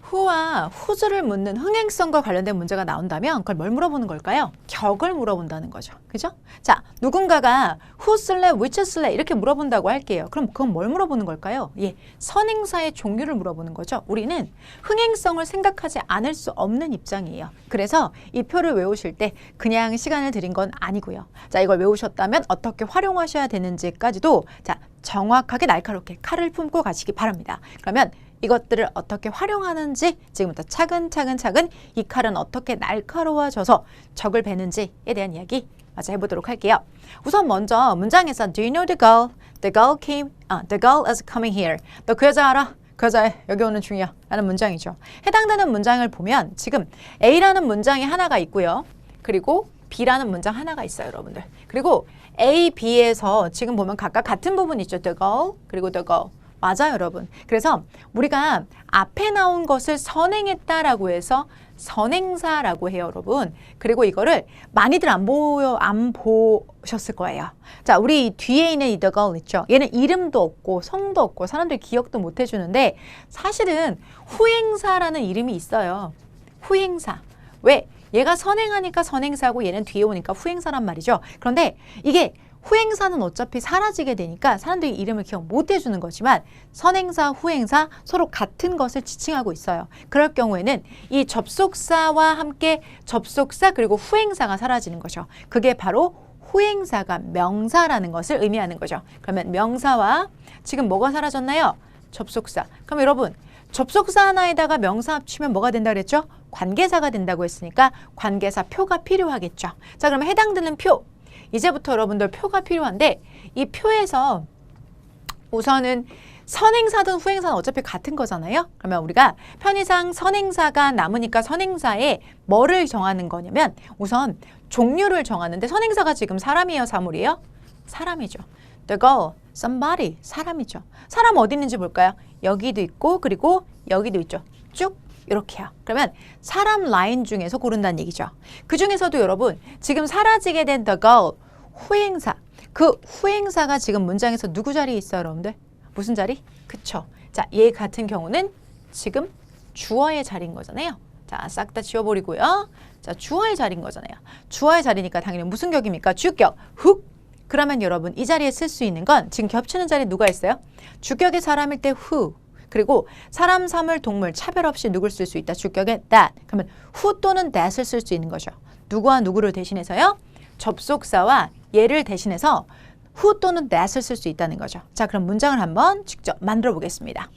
who와 whose를 묻는 흥행성과 관련된 문제가 나온다면 그걸 뭘 물어보는 걸까요? 격을 물어본다는 거죠. 그죠? 자, 누군가가 who 쓸래, which 쓸래 이렇게 물어본다고 할게요. 그럼 그건 뭘 물어보는 걸까요? 예, 선행사의 종류를 물어보는 거죠. 우리는 흥행성을 생각하지 않을 수 없는 입장이에요. 그래서 이 표를 외우실 때 그냥 시간을 들인 건 아니고요. 자, 이걸 외우셨다면 어떻게 활용하셔야 되는지까지도 자, 정확하게 날카롭게 칼을 품고 가시기 바랍니다. 그러면 이것들을 어떻게 활용하는지 지금부터 차근차근 이 칼은 어떻게 날카로워져서 적을 베는지에 대한 이야기 마저 해보도록 할게요. 우선 먼저 문장에서 Do you know the girl? The girl is coming here. 너 그 여자 알아? 그 여자 여기 오는 중이야. 라는 문장이죠. 해당되는 문장을 보면 지금 A라는 문장이 하나가 있고요. 그리고 B라는 문장 하나가 있어요, 여러분들. 그리고 A, B에서 지금 보면 각각 같은 부분 있죠. The girl 그리고 the girl. 맞아요, 여러분. 그래서 우리가 앞에 나온 것을 선행했다라고 해서 선행사라고 해요, 여러분. 그리고 이거를 많이들 안 보셨을 거예요. 자, 우리 뒤에 있는 이 the girl 있죠. 얘는 이름도 없고 성도 없고 사람들이 기억도 못 해주는데 사실은 후행사라는 이름이 있어요. 후행사. 왜? 얘가 선행하니까 선행사고 얘는 뒤에 오니까 후행사란 말이죠. 그런데 이게 후행사는 어차피 사라지게 되니까 사람들이 이름을 기억 못 해주는 거지만 선행사, 후행사 서로 같은 것을 지칭하고 있어요. 그럴 경우에는 이 접속사와 함께 접속사 그리고 후행사가 사라지는 거죠. 그게 바로 후행사가 명사라는 것을 의미하는 거죠. 그러면 명사와 지금 뭐가 사라졌나요? 접속사. 그럼 여러분 접속사 하나에다가 명사 합치면 뭐가 된다 그랬죠? 관계사가 된다고 했으니까 관계사 표가 필요하겠죠. 자, 그러면 해당되는 표. 이제부터 여러분들 표가 필요한데 이 표에서 우선은 선행사든 후행사는 어차피 같은 거잖아요. 그러면 우리가 편의상 선행사가 남으니까 선행사에 뭐를 정하는 거냐면 우선 종류를 정하는데 선행사가 지금 사람이에요, 사물이에요? 사람이죠. The girl, somebody, 사람이죠. 사람 어디 있는지 볼까요? 여기도 있고 그리고 여기도 있죠. 쭉 이렇게요. 그러면 사람 라인 중에서 고른다는 얘기죠. 그 중에서도 여러분 지금 사라지게 된 the girl 후행사. 그 후행사가 지금 문장에서 누구 자리에 있어요, 여러분들? 무슨 자리? 그쵸. 자, 얘 같은 경우는 지금 주어의 자리인 거잖아요. 자, 싹 다 지워버리고요. 자, 주어의 자리인 거잖아요. 주어의 자리니까 당연히 무슨 격입니까? 주격. 훅. 그러면 여러분 이 자리에 쓸 수 있는 건 지금 겹치는 자리에 누가 있어요? 주격의 사람일 때 who. 그리고 사람, 사물, 동물 차별 없이 누굴 쓸 수 있다. 주격에 that. 그러면 who 또는 that을 쓸 수 있는 거죠. 누구와 누구를 대신해서요? 접속사와 얘를 대신해서 who 또는 that을 쓸 수 있다는 거죠. 자, 그럼 문장을 한번 직접 만들어 보겠습니다.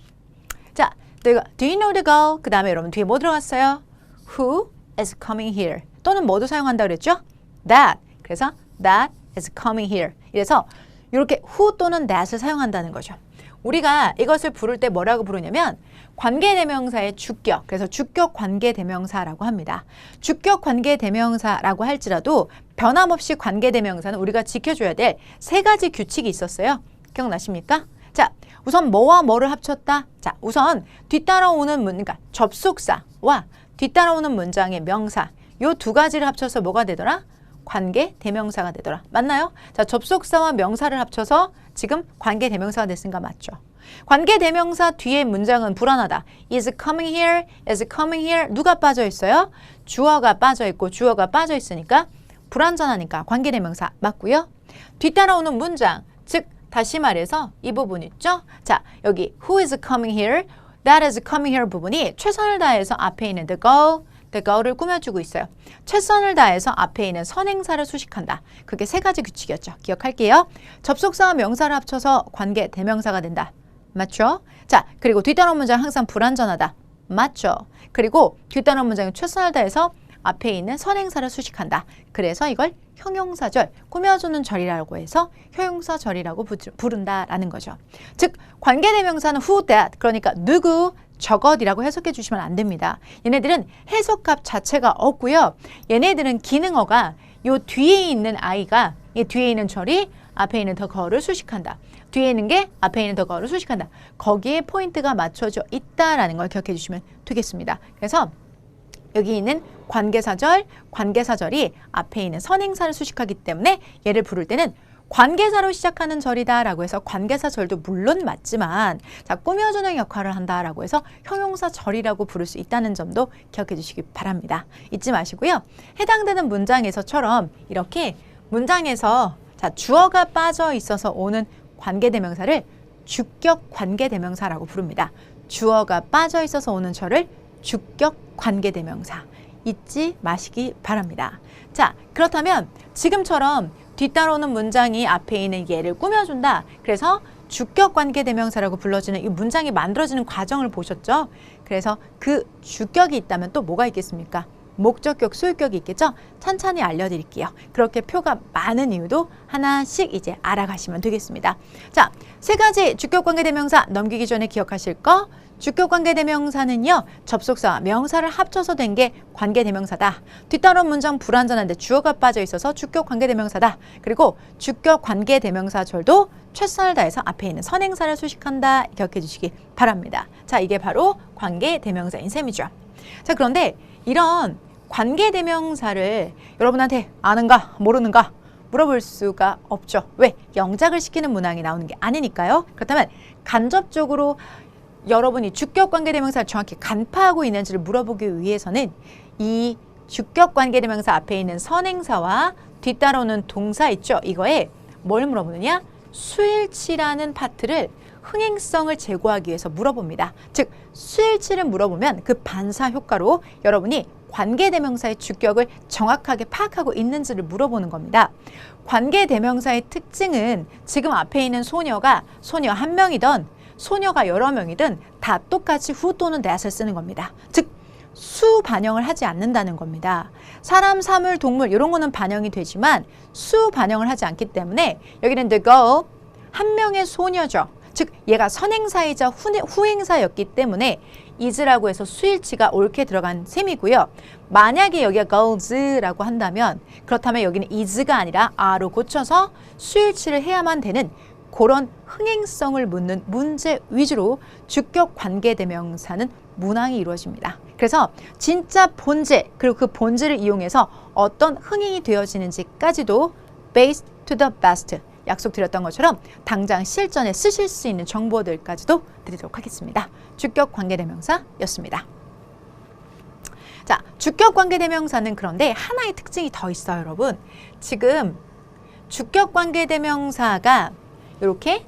자, do you know the girl? 그 다음에 여러분 뒤에 뭐 들어갔어요? Who is coming here? 또는 뭐도 사용한다 그랬죠? That. 그래서 that is coming here. 이래서 이렇게 who 또는 that을 사용한다는 거죠. 우리가 이것을 부를 때 뭐라고 부르냐면 관계대명사의 주격, 그래서 주격 관계대명사라고 합니다. 주격 관계대명사라고 할지라도 변함없이 관계대명사는 우리가 지켜줘야 될 세 가지 규칙이 있었어요. 기억나십니까? 자, 우선 뭐와 뭐를 합쳤다? 자, 우선 뒤따라오는 그러니까 접속사와 뒤따라오는 문장의 명사, 요 두 가지를 합쳐서 뭐가 되더라? 관계대명사가 되더라. 맞나요? 자, 접속사와 명사를 합쳐서 지금 관계대명사가 됐으니까 맞죠. 관계대명사 뒤에 문장은 불안하다. is coming here, is coming here. 누가 빠져 있어요? 주어가 빠져 있고 주어가 빠져 있으니까 불안전하니까 관계대명사 맞고요. 뒤따라오는 문장, 즉 다시 말해서 이 부분 있죠? 자, 여기 who is coming here, that is coming here 부분이 최선을 다해서 앞에 있는 the go를 꾸며주고 있어요. 최선을 다해서 앞에 있는 선행사를 수식한다. 그게 세 가지 규칙이었죠. 기억할게요. 접속사와 명사를 합쳐서 관계 대명사가 된다. 맞죠? 자, 그리고 뒤따라오는 문장 항상 불완전하다. 맞죠? 그리고 뒤따라오는 문장은 최선을 다해서 앞에 있는 선행사를 수식한다. 그래서 이걸 형용사절, 꾸며주는 절이라고 해서 형용사절이라고 부른다라는 거죠. 즉, 관계대명사는 who, that, 그러니까 누구, 저것이라고 해석해 주시면 안 됩니다. 얘네들은 해석값 자체가 없고요. 얘네들은 기능어가 요 뒤에 있는 아이가 이 뒤에 있는 절이 앞에 있는 더 거를 수식한다. 뒤에 있는 게 앞에 있는 더 거를 수식한다. 거기에 포인트가 맞춰져 있다라는 걸 기억해 주시면 되겠습니다. 그래서 여기 있는 관계사절이 앞에 있는 선행사를 수식하기 때문에 얘를 부를 때는 관계사로 시작하는 절이다라고 해서 관계사절도 물론 맞지만 자, 꾸며주는 역할을 한다라고 해서 형용사절이라고 부를 수 있다는 점도 기억해 주시기 바랍니다. 잊지 마시고요. 해당되는 문장에서처럼 이렇게 문장에서 자, 주어가 빠져 있어서 오는 관계대명사를 주격 관계대명사라고 부릅니다. 주어가 빠져 있어서 오는 절을 주격 관계대명사. 잊지 마시기 바랍니다. 자, 그렇다면 지금처럼 뒤따라오는 문장이 앞에 있는 얘를 꾸며준다. 그래서 주격 관계대명사라고 불러지는 이 문장이 만들어지는 과정을 보셨죠? 그래서 그 주격이 있다면 또 뭐가 있겠습니까? 목적격, 소유격이 있겠죠? 천천히 알려드릴게요. 그렇게 표가 많은 이유도 하나씩 이제 알아가시면 되겠습니다. 자, 세 가지 주격 관계대명사 넘기기 전에 기억하실 거. 주격 관계대명사는요, 접속사와 명사를 합쳐서 된 게 관계대명사다. 뒤따라온 문장 불완전한데 주어가 빠져 있어서 주격 관계대명사다. 그리고 주격 관계대명사절도 최선을 다해서 앞에 있는 선행사를 수식한다. 기억해 주시기 바랍니다. 자, 이게 바로 관계대명사인 셈이죠. 자, 그런데 이런 관계대명사를 여러분한테 아는가 모르는가 물어볼 수가 없죠. 왜? 영작을 시키는 문항이 나오는 게 아니니까요. 그렇다면 간접적으로 여러분이 주격 관계대명사를 정확히 간파하고 있는지를 물어보기 위해서는 이 주격 관계대명사 앞에 있는 선행사와 뒤따라오는 동사 있죠. 이거에 뭘 물어보느냐? 수일치라는 파트를 흥행성을 제고하기 위해서 물어봅니다. 즉, 수일치를 물어보면 그 반사 효과로 여러분이 관계대명사의 주격을 정확하게 파악하고 있는지를 물어보는 겁니다. 관계대명사의 특징은 지금 앞에 있는 소녀가 소녀 한 명이든 소녀가 여러 명이든 다 똑같이 who 또는 that을 쓰는 겁니다. 즉, 수 반영을 하지 않는다는 겁니다. 사람, 사물, 동물 이런 거는 반영이 되지만 수 반영을 하지 않기 때문에 여기는 the girl, 한 명의 소녀죠. 즉, 얘가 선행사이자 후행사였기 때문에 is라고 해서 수일치가 옳게 들어간 셈이고요. 만약에 여기가 girls라고 한다면 그렇다면 여기는 is가 아니라 are로 고쳐서 수일치를 해야만 되는 그런 흥행성을 묻는 문제 위주로 주격 관계대명사는 문항이 이루어집니다. 그래서 진짜 본질 그리고 그 본질을 이용해서 어떤 흥행이 되어지는지까지도 based to the best 약속드렸던 것처럼 당장 실전에 쓰실 수 있는 정보들까지도 드리도록 하겠습니다. 주격 관계대명사였습니다. 자, 주격 관계대명사는 그런데 하나의 특징이 더 있어요, 여러분. 지금 주격 관계대명사가 이렇게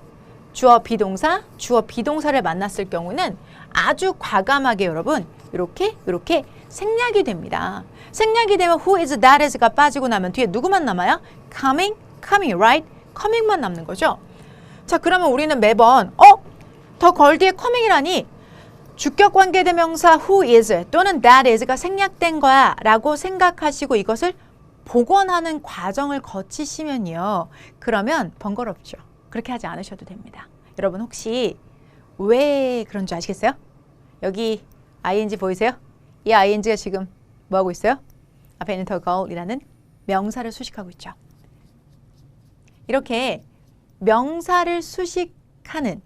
주어 비동사를 만났을 경우는 아주 과감하게 여러분 이렇게 생략이 됩니다. 생략이 되면 who is that is가 빠지고 나면 뒤에 누구만 남아요? coming, right? coming만 남는 거죠. 자, 그러면 우리는 매번 더 걸 뒤에 coming이라니 주격 관계대명사 who is 또는 that is가 생략된 거야 라고 생각하시고 이것을 복원하는 과정을 거치시면요. 그러면 번거롭죠. 그렇게 하지 않으셔도 됩니다. 여러분 혹시 왜 그런 줄 아시겠어요? 여기 ing 보이세요? 이 ing가 지금 뭐 하고 있어요? 앞에 있는 the girl이라는 명사를 수식하고 있죠. 이렇게 명사를 수식하는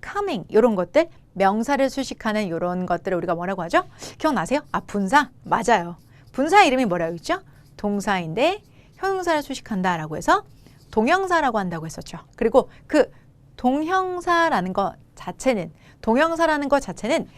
coming 이런 것들, 명사를 수식하는 이런 것들을 우리가 뭐라고 하죠? 기억나세요? 분사? 맞아요. 분사 이름이 뭐라고 했죠? 동사인데 형용사를 수식한다라고 해서 동형사라고 한다고 했었죠. 그리고 그 동형사라는 것 자체는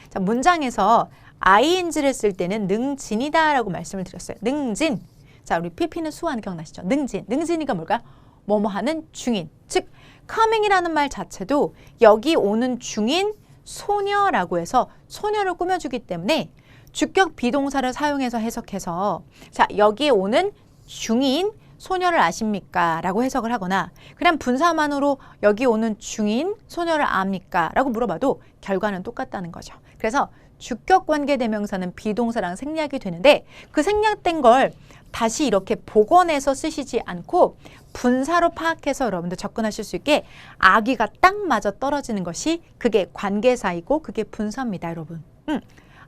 자, 문장에서 ing를 쓸 때는 능진이다라고 말씀을 드렸어요. 능진. 자, 우리 PP는 수완 기억나시죠? 능진이가 뭘까요? 뭐뭐 하는 중인. 즉 coming이라는 말 자체도 여기 오는 중인 소녀라고 해서 소녀를 꾸며주기 때문에 주격 비동사를 사용해서 해석해서 자, 여기에 오는 중인 소녀를 아십니까? 라고 해석을 하거나 그냥 분사만으로 여기 오는 중인 소녀를 압니까? 라고 물어봐도 결과는 똑같다는 거죠. 그래서 주격 관계대명사는 비동사랑 생략이 되는데 그 생략된 걸 다시 이렇게 복원해서 쓰시지 않고 분사로 파악해서 여러분들 접근하실 수 있게 아기가 딱 맞아 떨어지는 것이 그게 관계사이고 그게 분사입니다, 여러분.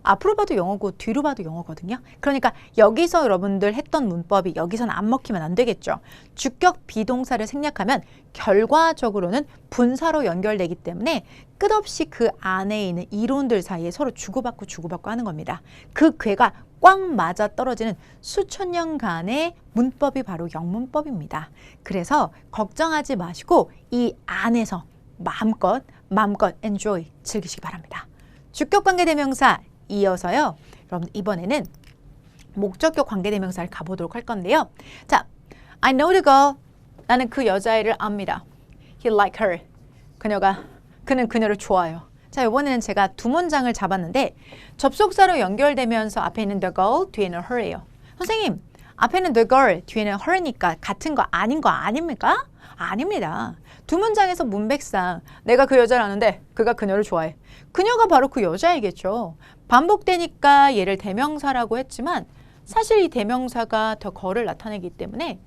앞으로 봐도 영어고 뒤로 봐도 영어거든요. 그러니까 여기서 여러분들 했던 문법이 여기서는 안 먹히면 안 되겠죠. 주격 비동사를 생략하면 결과적으로는 분사로 연결되기 때문에 끝없이 그 안에 있는 이론들 사이에 서로 주고받고 하는 겁니다. 그 궤가 꽉 맞아 떨어지는 수천 년간의 문법이 바로 영문법입니다. 그래서 걱정하지 마시고 이 안에서 마음껏 enjoy 즐기시기 바랍니다. 주격 관계대명사 이어서요. 여러분 이번에는 목적격 관계대명사를 가보도록 할 건데요. 자, I know the girl. 나는 그 여자애를 압니다. He like her. 그는 그녀를 좋아해요. 자, 이번에는 제가 두 문장을 잡았는데 접속사로 연결되면서 앞에 있는 the girl, 뒤에는 her예요. 선생님, 앞에는 the girl, 뒤에는 her니까 같은 거 아닌 거 아닙니까? 아닙니다. 두 문장에서 문맥상 내가 그 여자를 아는데 그가 그녀를 좋아해. 그녀가 바로 그 여자이겠죠. 반복되니까 얘를 대명사라고 했지만 사실 이 대명사가 더 거를 나타내기 때문에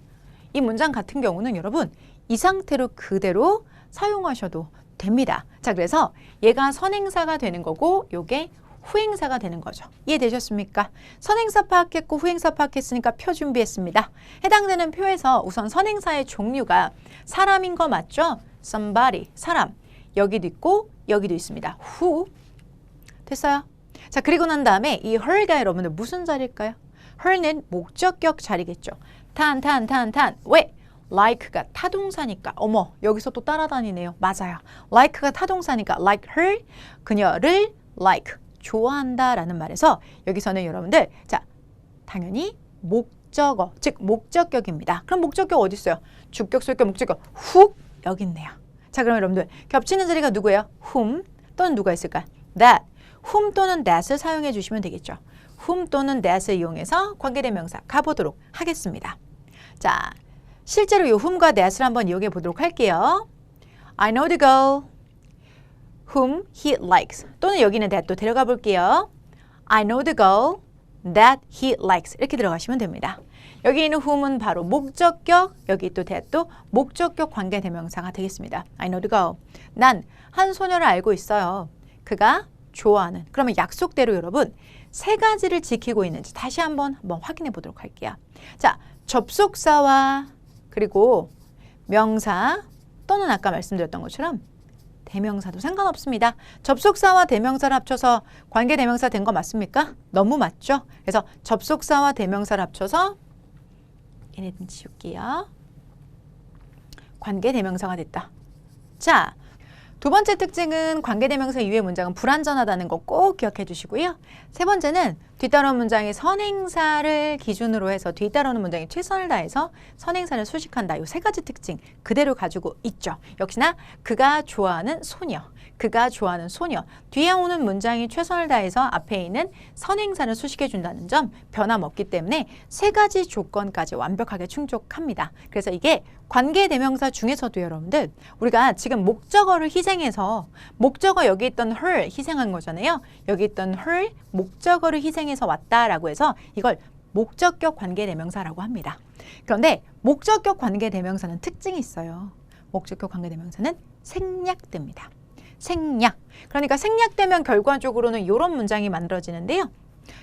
이 문장 같은 경우는 여러분 이 상태로 그대로 사용하셔도 됩니다. 자, 그래서 얘가 선행사가 되는 거고 요게 후행사가 되는 거죠. 이해되셨습니까? 선행사 파악했고 후행사 파악했으니까 표 준비했습니다. 해당되는 표에서 우선 선행사의 종류가 사람인 거 맞죠? somebody, 사람. 여기도 있고 여기도 있습니다. who. 됐어요? 자, 그리고 난 다음에 이 her가 여러분들 무슨 자리일까요? her는 목적격 자리겠죠. 탄. 왜? like가 타동사니까. 어머, 여기서 또 따라다니네요. 맞아요. like가 타동사니까 like her, 그녀를 like, 좋아한다 라는 말에서 여기서는 여러분들 자, 당연히 목적어, 즉 목적격입니다. 그럼 목적격 어디 있어요? 주격, 소유격, 목적격 훅 여기 있네요. 자, 그럼 여러분들 겹치는 자리가 누구예요? whom 또는 누가 있을까요? that. whom 또는 that을 사용해 주시면 되겠죠. whom 또는 that을 이용해서 관계대명사 가보도록 하겠습니다. 자, 실제로 이 whom과 that을 한번 이용해 보도록 할게요. I know the girl whom he likes. 또는 여기는 that도 데려가 볼게요. I know the girl that he likes. 이렇게 들어가시면 됩니다. 여기 있는 whom은 바로 목적격, 여기 또 that도 목적격 관계대명사가 되겠습니다. I know the girl. 난 한 소녀를 알고 있어요. 그가 좋아하는. 그러면 약속대로 여러분 세 가지를 지키고 있는지 다시 한번 확인해 보도록 할게요. 자, 접속사와 그리고 명사 또는 아까 말씀드렸던 것처럼 대명사도 상관없습니다. 접속사와 대명사를 합쳐서 관계대명사 된 거 맞습니까? 너무 맞죠? 그래서 접속사와 대명사를 합쳐서 얘네들 지울게요. 관계대명사가 됐다. 자, 두 번째 특징은 관계대명사 이후의 문장은 불완전하다는 거 꼭 기억해 주시고요. 세 번째는 뒤따르는 문장이 선행사를 기준으로 해서 뒤따르는 문장이 최선을 다해서 선행사를 수식한다. 이 세 가지 특징 그대로 가지고 있죠. 역시나 그가 좋아하는 소녀, 그가 좋아하는 소녀. 뒤에 오는 문장이 최선을 다해서 앞에 있는 선행사를 수식해 준다는 점 변함없기 때문에 세 가지 조건까지 완벽하게 충족합니다. 그래서 이게 관계대명사 중에서도 여러분들 우리가 지금 목적어를 희생해서 목적어 여기 있던 her 희생한 거잖아요. 여기 있던 her 목적어를 희생해서 왔다라고 해서 이걸 목적격 관계대명사라고 합니다. 그런데 목적격 관계대명사는 특징이 있어요. 목적격 관계대명사는 생략됩니다. 생략. 그러니까 생략되면 결과적으로는 이런 문장이 만들어지는데요.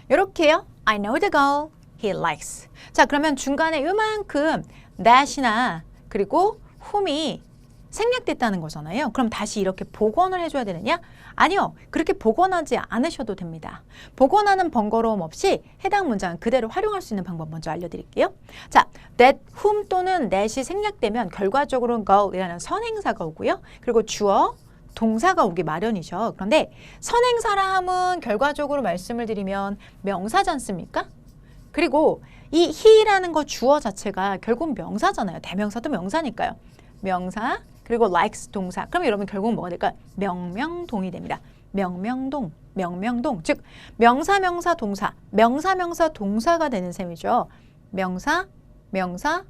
이렇게요. I know the girl he likes. 자, 그러면 중간에 요만큼 that이나 그리고 whom이 생략됐다는 거잖아요. 그럼 다시 이렇게 복원을 해줘야 되느냐? 아니요. 그렇게 복원하지 않으셔도 됩니다. 복원하는 번거로움 없이 해당 문장 그대로 활용할 수 있는 방법 먼저 알려드릴게요. 자, that, whom 또는 that이 생략되면 결과적으로는 girl이라는 선행사가 오고요. 그리고 주어, 동사가 오기 마련이죠. 그런데 선행사라 함은 결과적으로 말씀을 드리면 명사지 않습니까? 그리고 이 he라는 거 주어 자체가 결국 명사잖아요. 대명사도 명사니까요. 명사, 그리고 likes 동사. 그럼 여러분 결국 뭐가 될까요? 명명동이 됩니다. 명명동, 명명동. 즉 명사, 명사, 동사. 명사, 명사, 동사가 되는 셈이죠. 명사, 명사,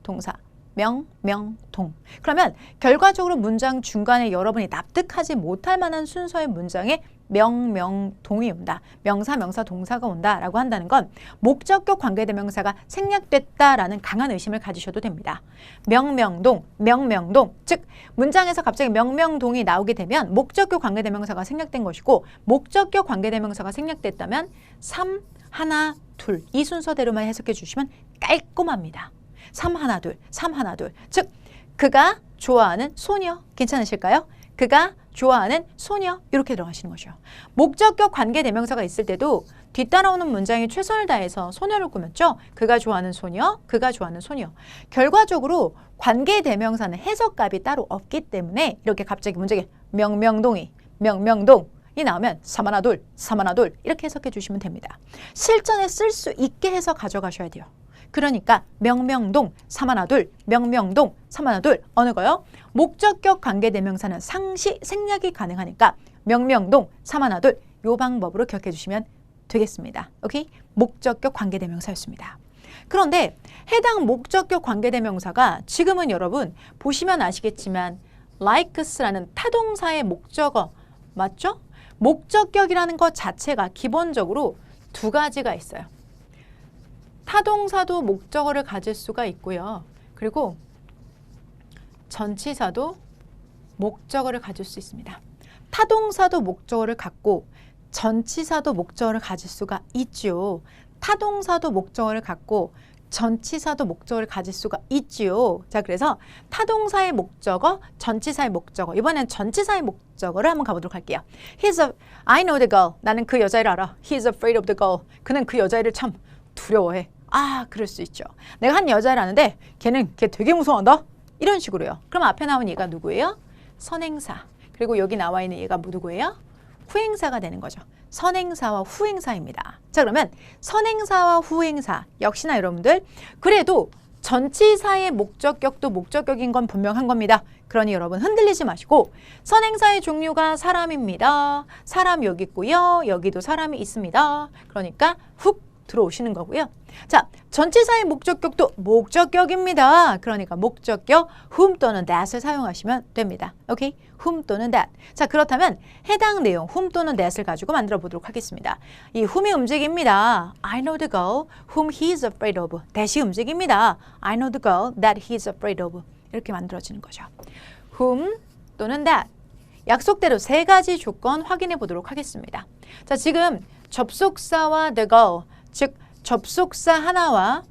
동사. 명명동. 그러면 결과적으로 문장 중간에 여러분이 납득하지 못할 만한 순서의 문장에 명명동이 온다. 명사, 명사, 동사가 온다라고 한다는 건 목적격 관계대명사가 생략됐다라는 강한 의심을 가지셔도 됩니다. 명명동, 명명동. 즉 문장에서 갑자기 명명동이 나오게 되면 목적격 관계대명사가 생략된 것이고 목적격 관계대명사가 생략됐다면 3, 하나, 둘 이 순서대로만 해석해 주시면 깔끔합니다. 3 하나 둘, 3 하나 둘. 즉 그가 좋아하는 소녀 괜찮으실까요? 그가 좋아하는 소녀 이렇게 들어가시는 거죠. 목적격 관계대명사가 있을 때도 뒤따라오는 문장에 최선을 다해서 소녀를 꾸몄죠. 그가 좋아하는 소녀, 그가 좋아하는 소녀. 결과적으로 관계대명사는 해석값이 따로 없기 때문에 이렇게 갑자기 문장에 명명동이, 명명동 이 나오면 3 하나 둘, 3 하나 둘 이렇게 해석해 주시면 됩니다. 실전에 쓸 수 있게 해서 가져가셔야 돼요. 그러니까 명명동, 3 하나 둘, 명명동, 3 하나 둘 어느 거요? 목적격 관계대명사는 상시 생략이 가능하니까 명명동, 3 하나 둘 요 방법으로 기억해 주시면 되겠습니다. 오케이? 목적격 관계대명사였습니다. 그런데 해당 목적격 관계대명사가 지금은 여러분 보시면 아시겠지만 likes라는 타동사의 목적어 맞죠? 목적격이라는 것 자체가 기본적으로 두 가지가 있어요. 타동사도 목적어를 가질 수가 있고요. 그리고 전치사도 목적어를 가질 수 있습니다. 타동사도 목적어를 갖고 전치사도 목적어를 가질 수가 있지요. 타동사도 목적어를 갖고 전치사도 목적어를 가질 수가 있지요. 자, 그래서 타동사의 목적어, 전치사의 목적어. 이번엔 전치사의 목적어를 한번 가보도록 할게요. I know the girl. 나는 그 여자를 알아. He's afraid of the girl. 그는 그 여자를 참 두려워해. 아, 그럴 수 있죠. 내가 한 여자를 아는데 걔 되게 무서워한다. 이런 식으로요. 그럼 앞에 나온 얘가 누구예요? 선행사. 그리고 여기 나와 있는 얘가 누구예요? 후행사가 되는 거죠. 선행사와 후행사입니다. 자, 그러면 선행사와 후행사 역시나 여러분들 그래도 전치사의 목적격도 목적격인 건 분명한 겁니다. 그러니 여러분 흔들리지 마시고 선행사의 종류가 사람입니다. 사람 여기 있고요. 여기도 사람이 있습니다. 그러니까 훅 들어오시는 거고요. 자, 전치사의 목적격도 목적격입니다. 그러니까 목적격 whom 또는 that을 사용하시면 됩니다. 오케이? whom 또는 that. 자, 그렇다면 해당 내용 whom 또는 that을 가지고 만들어 보도록 하겠습니다. 이 whom이 움직입니다. I know the girl whom he is afraid of. that이 움직입니다. I know the girl that he is afraid of. 이렇게 만들어지는 거죠. whom 또는 that. 약속대로 세 가지 조건 확인해 보도록 하겠습니다. 자, 지금 접속사와 the girl 즉 접속사 하나와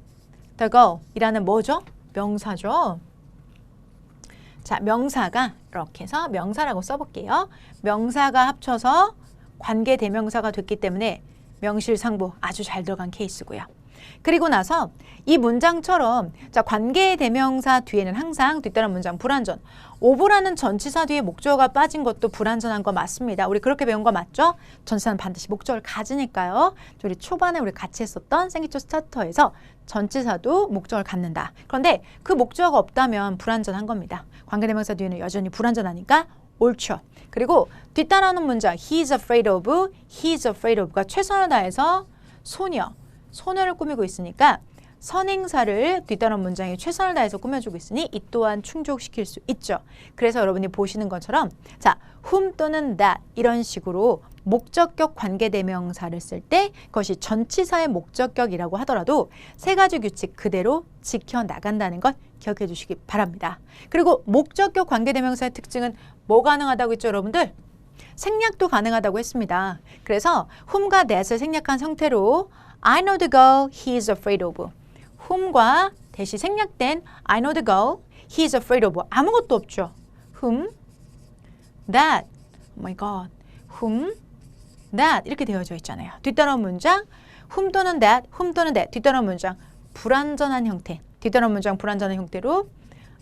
the girl 이라는 뭐죠? 명사죠. 자, 명사가 이렇게 해서 명사라고 써볼게요. 명사가 합쳐서 관계대명사가 됐기 때문에 명실상부 아주 잘 들어간 케이스고요. 그리고 나서 이 문장처럼 자, 관계대명사 뒤에는 항상 뒤따른 문장 불완전. of라는 전치사 뒤에 목적어가 빠진 것도 불완전한 거 맞습니다. 우리 그렇게 배운 거 맞죠? 전치사는 반드시 목적어를 가지니까요. 우리 초반에 우리 같이 했었던 생기초 스타터에서 전치사도 목적어를 갖는다. 그런데 그 목적어가 없다면 불완전한 겁니다. 관계대명사 뒤에는 여전히 불완전하니까 옳죠. 그리고 뒤따라오는 문장 he's afraid of, he's afraid of가 최선을 다해서 소녀를 꾸미고 있으니까 선행사를 뒤따르는 문장에 최선을 다해서 꾸며주고 있으니 이 또한 충족시킬 수 있죠. 그래서 여러분이 보시는 것처럼 자, whom 또는 that 이런 식으로 목적격 관계대명사를 쓸 때 그것이 전치사의 목적격이라고 하더라도 세 가지 규칙 그대로 지켜나간다는 것 기억해 주시기 바랍니다. 그리고 목적격 관계대명사의 특징은 뭐 가능하다고 했죠, 여러분들? 생략도 가능하다고 했습니다. 그래서 whom과 that을 생략한 상태로 I know the girl he is afraid of. whom과 that이 생략된 I know the girl he is afraid of. 아무것도 없죠. whom, that, oh my god, whom, that 이렇게 되어져 있잖아요. 뒤따라온 문장 whom 또는 that, whom 또는 that 뒤따라온 문장 불완전한 형태, 뒤따라온 문장 불완전한 형태로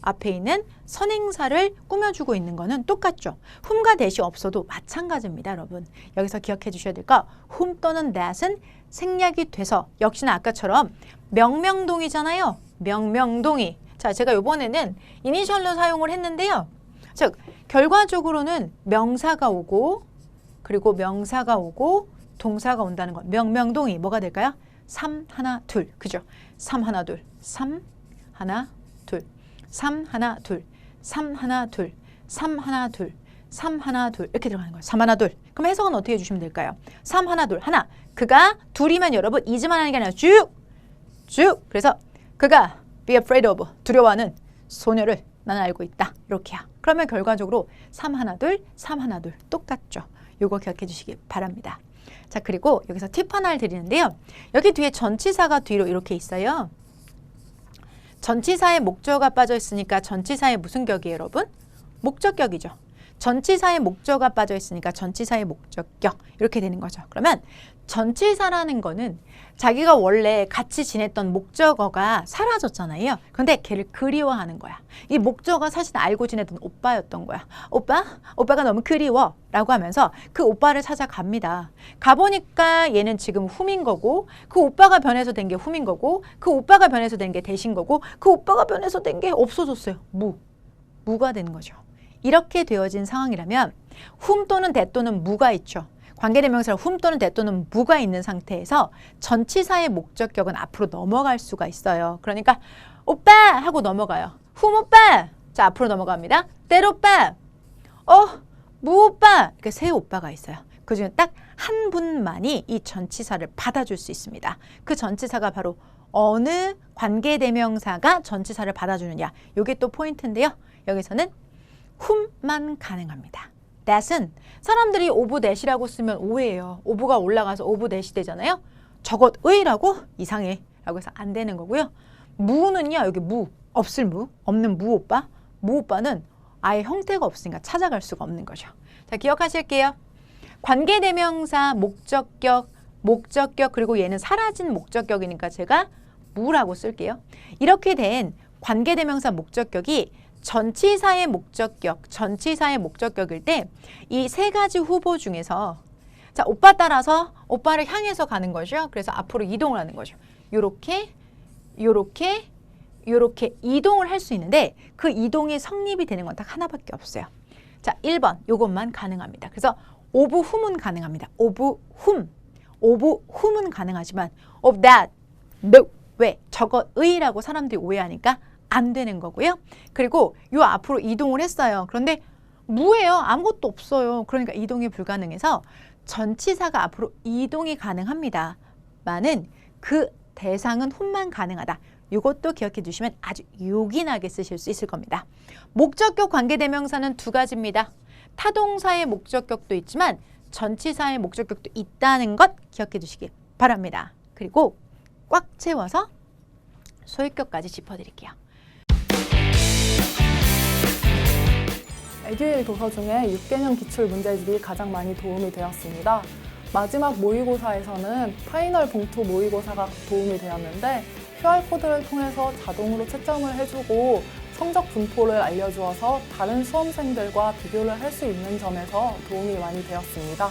앞에 있는 선행사를 꾸며주고 있는 거는 똑같죠. whom과 that이 없어도 마찬가지입니다, 여러분. 여기서 기억해 주셔야 될 거 whom 또는 that은 생략이 돼서 역시나 아까처럼 명명동이잖아요. 명명동이. 자, 제가 이번에는 이니셜로 사용을 했는데요. 즉, 결과적으로는 명사가 오고 그리고 명사가 오고 동사가 온다는 것. 명명동이 뭐가 될까요? 3, 하나, 둘. 그죠? 3, 하나, 둘. 3, 하나, 둘. 3, 하나, 둘. 3, 하나, 둘. 3, 하나, 둘. 3, 하나, 둘. 이렇게 들어가는 거예요. 3, 하나, 둘. 그럼 해석은 어떻게 해주시면 될까요? 3, 하나, 둘. 하나. 그가 둘이면 여러분 이즈만 하는 게 아니라 쭉. 그래서 그가 be afraid of. 두려워하는 소녀를 나는 알고 있다. 이렇게요. 그러면 결과적으로 3, 하나, 둘. 3, 하나, 둘. 똑같죠. 요거 기억해 주시기 바랍니다. 자, 그리고 여기서 팁 하나를 드리는데요. 여기 뒤에 전치사가 뒤로 이렇게 있어요. 전치사의 목적어가 빠져 있으니까 전치사의 무슨 격이에요, 여러분? 목적격이죠. 전치사의 목적어가 빠져 있으니까 전치사의 목적격 이렇게 되는 거죠. 그러면 전치사라는 거는 자기가 원래 같이 지냈던 목적어가 사라졌잖아요. 그런데 걔를 그리워하는 거야. 이 목적어가 사실 알고 지내던 오빠였던 거야. 오빠가 너무 그리워 라고 하면서 그 오빠를 찾아갑니다. 가보니까 얘는 지금 훔인 거고 그 오빠가 변해서 된 게 훔인 거고 그 오빠가 변해서 된 게 대신 거고 그 오빠가 변해서 된 게 없어졌어요. 무가 되는 거죠. 이렇게 되어진 상황이라면 whom 또는 that 또는 무가 있죠. 관계대명사로 whom 또는 that 또는 무가 있는 상태에서 전치사의 목적격은 앞으로 넘어갈 수가 있어요. 그러니까 오빠 하고 넘어가요. whom 오빠. 자, 앞으로 넘어갑니다. that 오빠. 무 오빠. 이렇게 세 오빠가 있어요. 그중에 딱 한 분만이 이 전치사를 받아줄 수 있습니다. 그 전치사가 바로 어느 관계대명사가 전치사를 받아주느냐. 이게 또 포인트인데요. 여기서는 whom만 가능합니다. that은 사람들이 of that이라고 쓰면 오해해요. of가 올라가서 of that이 되잖아요. 저것의라고 이상해 라고 해서 안 되는 거고요. 무는요. 여기 없는 무 오빠. 무 오빠는 아예 형태가 없으니까 찾아갈 수가 없는 거죠. 자, 기억하실게요. 관계대명사 목적격 그리고 얘는 사라진 목적격이니까 제가 무라고 쓸게요. 이렇게 된 관계대명사 목적격이 전치사의 목적격일 때 이 세 가지 후보 중에서 자, 오빠 따라서 오빠를 향해서 가는 거죠. 그래서 앞으로 이동을 하는 거죠. 요렇게 이동을 할 수 있는데 그 이동이 성립이 되는 건 딱 하나밖에 없어요. 자, 1번 요것만 가능합니다. 그래서 of whom은 가능합니다. of whom은 가능하지만 of that, no. 왜? 저것의라고 사람들이 오해하니까 안 되는 거고요. 그리고 요 앞으로 이동을 했어요. 그런데 무예요. 아무것도 없어요. 그러니까 이동이 불가능해서 전치사가 앞으로 이동이 가능합니다. 많은 그 대상은 whom만 가능하다. 이것도 기억해 주시면 아주 요긴하게 쓰실 수 있을 겁니다. 목적격 관계대명사는 두 가지입니다. 타동사의 목적격도 있지만 전치사의 목적격도 있다는 것 기억해 주시기 바랍니다. 그리고 꽉 채워서 소유격까지 짚어드릴게요. 에듀윌 도서 중에 6개년 기출 문제집이 가장 많이 도움이 되었습니다. 마지막 모의고사에서는 파이널 봉투 모의고사가 도움이 되었는데 QR코드를 통해서 자동으로 채점을 해주고 성적 분포를 알려주어서 다른 수험생들과 비교를 할 수 있는 점에서 도움이 많이 되었습니다.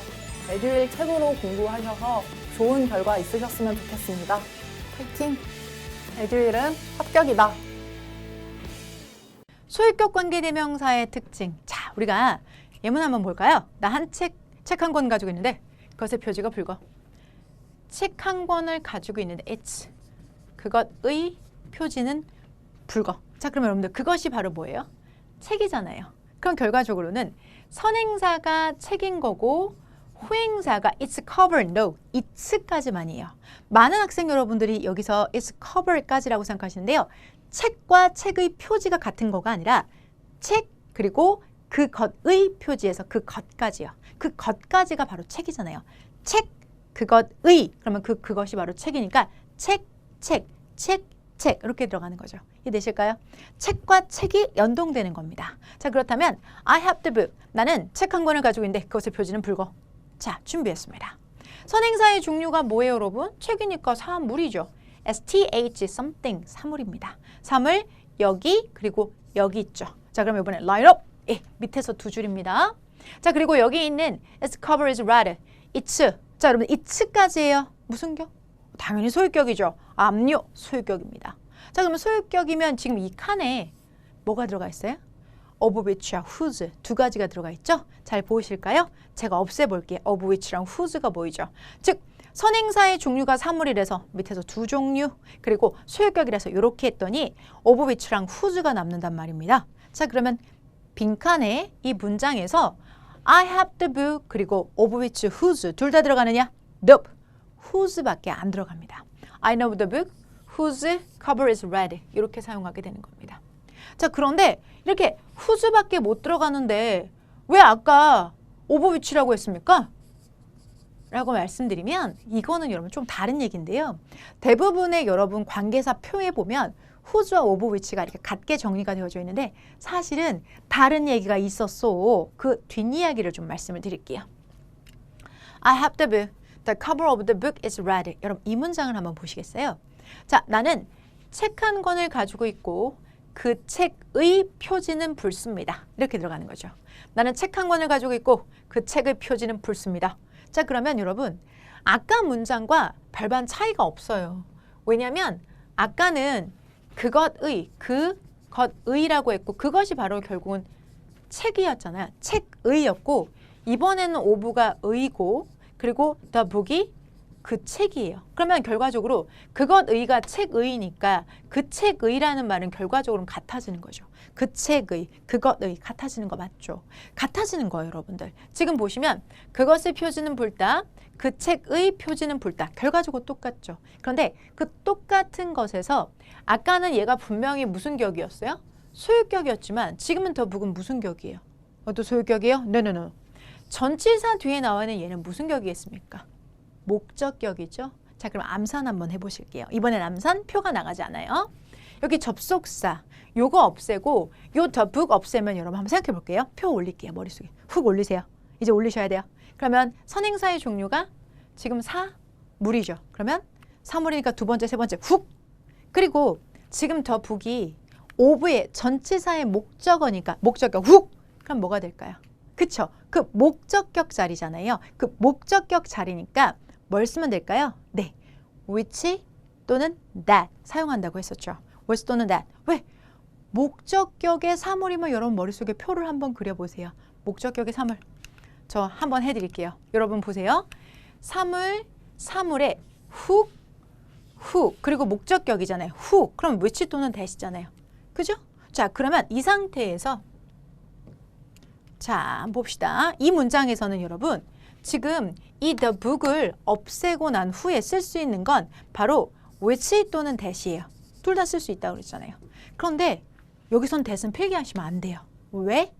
에듀윌 책으로 공부하셔서 좋은 결과 있으셨으면 좋겠습니다. 파이팅! 에듀윌은 합격이다! 소유격 관계대명사의 특징. 자, 우리가 예문 한번 볼까요? 나 책 한 권 가지고 있는데 그것의 표지가 붉어. 책 한 권을 가지고 있는데 it's. 그것의 표지는 붉어. 자, 그러면 여러분들 그것이 바로 뭐예요? 책이잖아요. 그럼 결과적으로는 선행사가 책인 거고 후행사가 it's covered, no, it's까지만이에요. 많은 학생 여러분들이 여기서 it's covered까지라고 생각하시는데요. 책과 책의 표지가 같은 거가 아니라 책 그리고 그것의 표지에서 그 것까지요. 그 것까지가 바로 책이잖아요. 책, 그것의, 그러면 그것이 바로 책이니까 책 이렇게 들어가는 거죠. 이해되실까요? 책과 책이 연동되는 겁니다. 자, 그렇다면 I have the book. 나는 책 한 권을 가지고 있는데 그것의 표지는 붉어. 자, 준비했습니다. 선행사의 종류가 뭐예요, 여러분? 책이니까 사물이죠. STH something, 사물입니다. 사물 여기 그리고 여기 있죠. 자, 그럼 이번에 line up. 밑에서 두 줄입니다. 자, 그리고 여기 있는 its cover is red. it's. 자, 여러분 it's까지예요. 무슨 격? 당연히 소유격이죠. 압류 소유격입니다. 자, 그러면 소유격이면 지금 이 칸에 뭐가 들어가 있어요? of which와 whose 두 가지가 들어가 있죠? 잘 보이실까요? 제가 없애볼게요. of which랑 whose가 보이죠? 즉 선행사의 종류가 사물이라서 밑에서 두 종류 그리고 소유격이라서 이렇게 했더니 of which랑 whose가 남는단 말입니다. 자, 그러면 빈칸에 이 문장에서 I have the book 그리고 of which whose 둘 다 들어가느냐? Nope. whose밖에 안 들어갑니다. I know the book whose cover is red 이렇게 사용하게 되는 겁니다. 자, 그런데 이렇게 whose밖에 못 들어가는데 왜 아까 of which라고 했습니까? 라고 말씀드리면 이거는 여러분 좀 다른 얘기인데요. 대부분의 여러분 관계사 표에 보면 whose와 of which가 이렇게 같게 정리가 되어져 있는데 사실은 다른 얘기가 있었어. 그 뒷이야기를 좀 말씀을 드릴게요. I have the book. The cover of the book is red. 여러분 이 문장을 한번 보시겠어요? 자, 나는 책 한 권을 가지고 있고 그 책의 표지는 붉습니다. 이렇게 들어가는 거죠. 나는 책 한 권을 가지고 있고 그 책의 표지는 붉습니다. 자, 그러면 여러분 아까 문장과 별반 차이가 없어요. 왜냐하면 아까는 그것의라고 했고 그것이 바로 결국은 책이었잖아요. 책의였고 이번에는 of가 의고 그리고 the book이 그 책이에요. 그러면 결과적으로 그것의가 책의니까 그 책의라는 말은 결과적으로 같아지는 거죠. 그 책의, 그것의 같아지는 거 맞죠? 같아지는 거예요, 여러분들. 지금 보시면 그것의 표지는 붉다, 그 책의 표지는 붉다. 결과적으로 똑같죠. 그런데 그 똑같은 것에서 아까는 얘가 분명히 무슨 격이었어요? 소유격이었지만 지금은 더 북은 무슨 격이에요? 또 소유격이에요? No. 전치사 뒤에 나와 있는 얘는 무슨 격이겠습니까? 목적격이죠. 자, 그럼 암산 한번 해보실게요. 이번엔 암산 표가 나가지 않아요. 여기 접속사 요거 없애고 요 the book 없애면 여러분 한번 생각해 볼게요. 표 올릴게요. 머릿속에 훅 올리세요. 이제 올리셔야 돼요. 그러면 선행사의 종류가 지금 사물이죠. 그러면 사물이니까 두 번째, 세 번째 훅. 그리고 지금 the book이 of의 전치사의 목적어니까 목적격 훅. 그럼 뭐가 될까요? 그쵸? 그 목적격 자리잖아요. 그 목적격 자리니까 뭘 쓰면 될까요? 네, which 또는 that 사용한다고 했었죠. which 또는 that. 왜? 목적격의 사물이면 여러분 머릿속에 표를 한번 그려보세요. 목적격의 사물. 저 한번 해드릴게요. 여러분 보세요. 사물에 who 그리고 목적격이잖아요. who 그럼 which 또는 that이잖아요. 그죠? 자, 그러면 이 상태에서 자, 한번 봅시다. 이 문장에서는 여러분 지금 이 the book을 없애고 난 후에 쓸 수 있는 건 바로 which 또는 that이에요. 둘 다 쓸 수 있다고 그랬잖아요. 그런데 여기선 that은 필기하시면 안 돼요. 왜?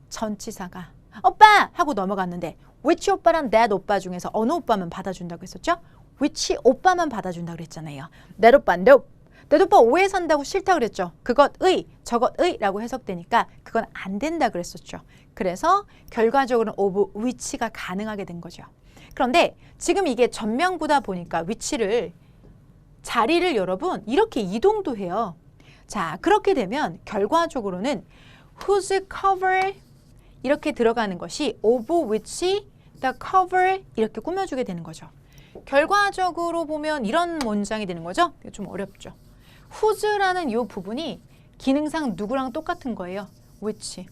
전치사가 오빠! 하고 넘어갔는데 which 오빠랑 that 오빠 중에서 어느 오빠만 받아준다고 했었죠? which 오빠만 받아준다고 그랬잖아요. that 오빠, no. that 오빠 오해 산다고 싫다 그랬죠. 그것의, 저것의 라고 해석되니까 그건 안 된다 그랬었죠. 그래서 결과적으로 of which가 가능하게 된 거죠. 그런데 지금 이게 전명구다 보니까 which를 자리를 여러분 이렇게 이동도 해요. 자, 그렇게 되면 결과적으로는 whose cover 이렇게 들어가는 것이 of which the cover 이렇게 꾸며주게 되는 거죠. 결과적으로 보면 이런 문장이 되는 거죠. 좀 어렵죠. whose라는 이 부분이 기능상 누구랑 똑같은 거예요. which.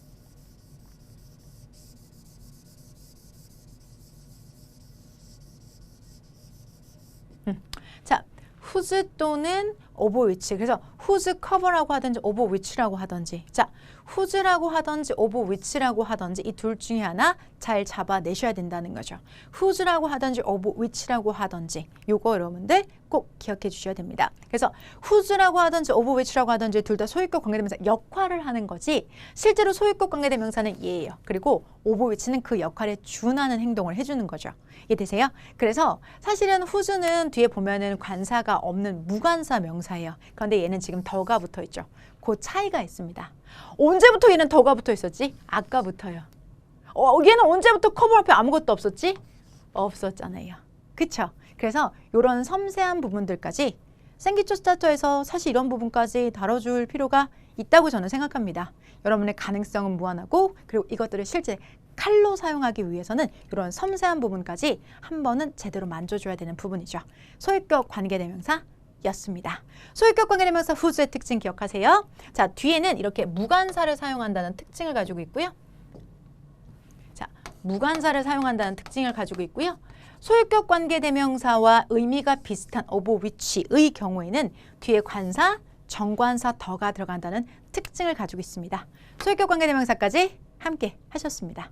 자, whose 또는 of which. 그래서 whose cover라고 하든지 of which라고 하든지. 자, who's라고 하든지 of which라고 하든지 이 둘 중에 하나 잘 잡아내셔야 된다는 거죠. who's라고 하든지 of which라고 하든지 요거 여러분들 꼭 기억해 주셔야 됩니다. 그래서 who's라고 하든지 of which라고 하든지 둘 다 소유격 관계대명사 역할을 하는 거지 실제로 소유격 관계대명사는 얘예요. 그리고 of which는 그 역할에 준하는 행동을 해주는 거죠. 이해되세요? 그래서 사실은 who's는 뒤에 보면은 관사가 없는 무관사 명사예요. 그런데 얘는 지금 더가 붙어 있죠. 그 차이가 있습니다. 언제부터 얘는 더가 붙어 있었지? 아까부터요. 얘는 언제부터 커버 앞에 아무것도 없었지? 없었잖아요. 그쵸? 그래서 이런 섬세한 부분들까지 생기초 스타터에서 사실 이런 부분까지 다뤄줄 필요가 있다고 저는 생각합니다. 여러분의 가능성은 무한하고 그리고 이것들을 실제 칼로 사용하기 위해서는 이런 섬세한 부분까지 한 번은 제대로 만져줘야 되는 부분이죠. 소유격 관계대명사 였습니다. 소유격 관계대명사 who's의 특징 기억하세요. 자, 뒤에는 이렇게 무관사를 사용한다는 특징을 가지고 있고요. 자, 무관사를 사용한다는 특징을 가지고 있고요. 소유격 관계대명사와 의미가 비슷한 of which의 경우에는 뒤에 관사, 정관사 더가 들어간다는 특징을 가지고 있습니다. 소유격 관계대명사까지 함께 하셨습니다.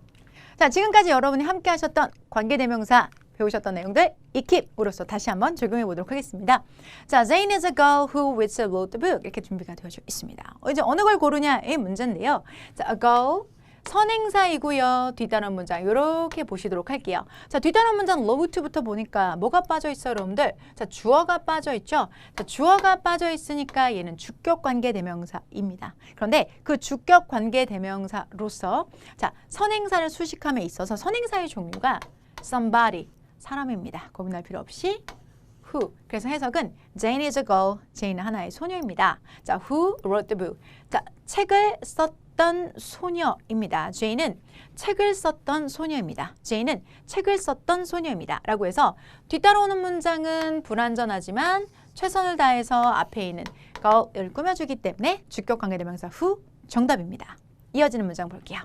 자, 지금까지 여러분이 함께 하셨던 관계대명사 배우셨던 내용들 익힙으로서 다시 한번 적용해 보도록 하겠습니다. 자, Jane is a girl who wrote the book 이렇게 준비가 되어 있습니다. 이제 어느 걸 고르냐의 문제인데요. 자, a girl 선행사이고요. 뒤따른 문장 이렇게 보시도록 할게요. 자, 뒤따른 문장 wrote부터 보니까 뭐가 빠져 있어요, 여러분들? 자, 주어가 빠져 있죠. 자, 주어가 빠져 있으니까 얘는 주격 관계 대명사입니다. 그런데 그 주격 관계 대명사로서 자, 선행사를 수식함에 있어서 선행사의 종류가 somebody 사람입니다. 고민할 필요 없이 who. 그래서 해석은 Jane is a girl. Jane은 하나의 소녀입니다. 자, who wrote the book. 자, 책을 썼던 소녀입니다. Jane은 책을 썼던 소녀입니다. Jane은 책을 썼던 소녀입니다. 라고 해서 뒤따라오는 문장은 불완전하지만 최선을 다해서 앞에 있는 girl을 꾸며주기 때문에 주격 관계대명사 who 정답입니다. 이어지는 문장 볼게요.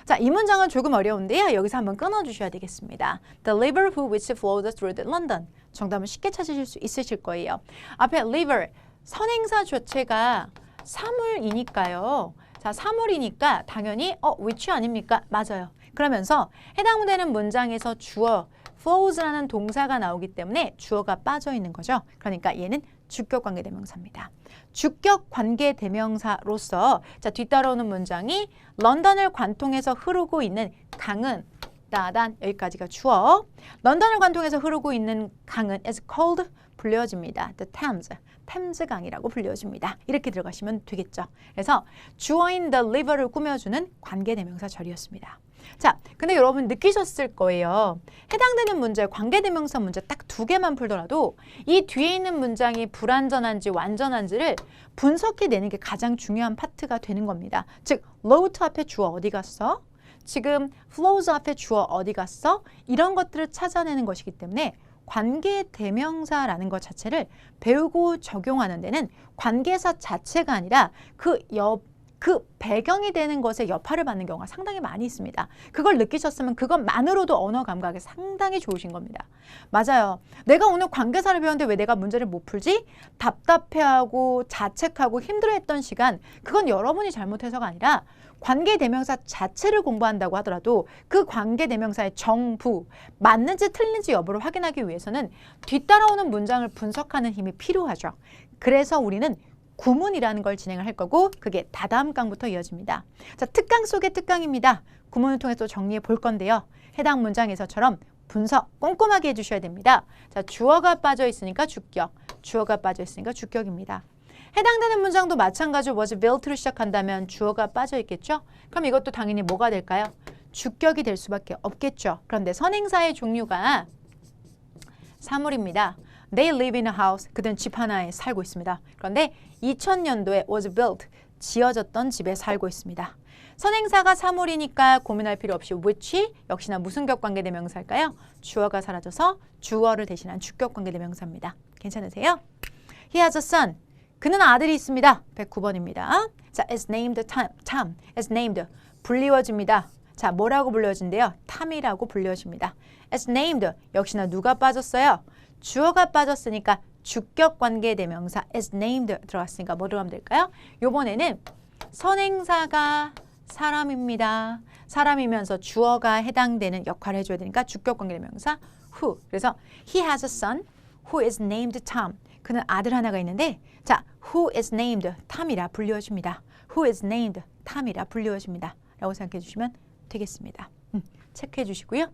자, 이 문장은 조금 어려운데요. 여기서 한번 끊어주셔야 되겠습니다. The river who which flows through the London. 정답은 쉽게 찾으실 수 있으실 거예요. 앞에 river, 선행사 자체가 사물이니까요. 자, 사물이니까 당연히 which 아닙니까? 맞아요. 그러면서 해당되는 문장에서 주어, flows라는 동사가 나오기 때문에 주어가 빠져 있는 거죠. 그러니까 얘는 주격 관계대명사입니다. 주격 관계대명사로서 자, 뒤따라오는 문장이 런던을 관통해서 흐르고 있는 강은 따단 여기까지가 주어. 런던을 관통해서 흐르고 있는 강은 is called 불려집니다. The Thames. 템즈강이라고 불려집니다. 이렇게 들어가시면 되겠죠. 그래서 주어인 the river를 꾸며주는 관계대명사 절이었습니다. 자, 근데 여러분 느끼셨을 거예요. 해당되는 문제, 관계대명사 문제 딱 2개만 풀더라도 이 뒤에 있는 문장이 불완전한지 완전한지를 분석해내는 게 가장 중요한 파트가 되는 겁니다. 즉, wrote 앞에 주어 어디 갔어? 지금 flows 앞에 주어 어디 갔어? 이런 것들을 찾아내는 것이기 때문에 관계대명사라는 것 자체를 배우고 적용하는 데는 관계사 자체가 아니라 그 배경이 되는 것에 여파를 받는 경우가 상당히 많이 있습니다. 그걸 느끼셨으면 그것만으로도 언어 감각이 상당히 좋으신 겁니다. 맞아요. 내가 오늘 관계사를 배웠는데 왜 내가 문제를 못 풀지? 답답해하고 자책하고 힘들어했던 시간, 그건 여러분이 잘못해서가 아니라 관계대명사 자체를 공부한다고 하더라도 그 관계대명사의 정부, 맞는지 틀린지 여부를 확인하기 위해서는 뒤따라오는 문장을 분석하는 힘이 필요하죠. 그래서 우리는 구문이라는 걸 진행을 할 거고 그게 다다음 강부터 이어집니다. 자, 특강 속의 특강입니다. 구문을 통해서 정리해 볼 건데요. 해당 문장에서처럼 분석 꼼꼼하게 해주셔야 됩니다. 자, 주어가 빠져 있으니까 주격, 주어가 빠져 있으니까 주격입니다. 해당되는 문장도 마찬가지로 was built로 시작한다면 주어가 빠져 있겠죠? 그럼 이것도 당연히 뭐가 될까요? 주격이 될 수밖에 없겠죠. 그런데 선행사의 종류가 사물입니다. They live in a house. 그들은 집 하나에 살고 있습니다. 그런데 2000년도에 was built, 지어졌던 집에 살고 있습니다. 선행사가 사물이니까 고민할 필요 없이 which, 역시나 무슨 격관계대명사일까요? 주어가 사라져서 주어를 대신한 주격 관계대명사입니다. 괜찮으세요? He has a son. 그는 아들이 있습니다. 109번입니다. 자, is named Tom. is named, 불리워집니다. 자, 뭐라고 불려진대요? 탐이라고 불려집니다. is named, 역시나 누가 빠졌어요? 주어가 빠졌으니까 주격 관계 대명사 is named 들어갔으니까 뭐 들어가면 될까요? 이번에는 선행사가 사람입니다. 사람이면서 주어가 해당되는 역할을 해줘야 되니까 주격관계대명사 who. 그래서 he has a son who is named Tom. 그는 아들 하나가 있는데 자, who is named Tom이라 불리워집니다. who is named Tom이라 불리워집니다. 라고 생각해 주시면 되겠습니다. 체크해 주시고요.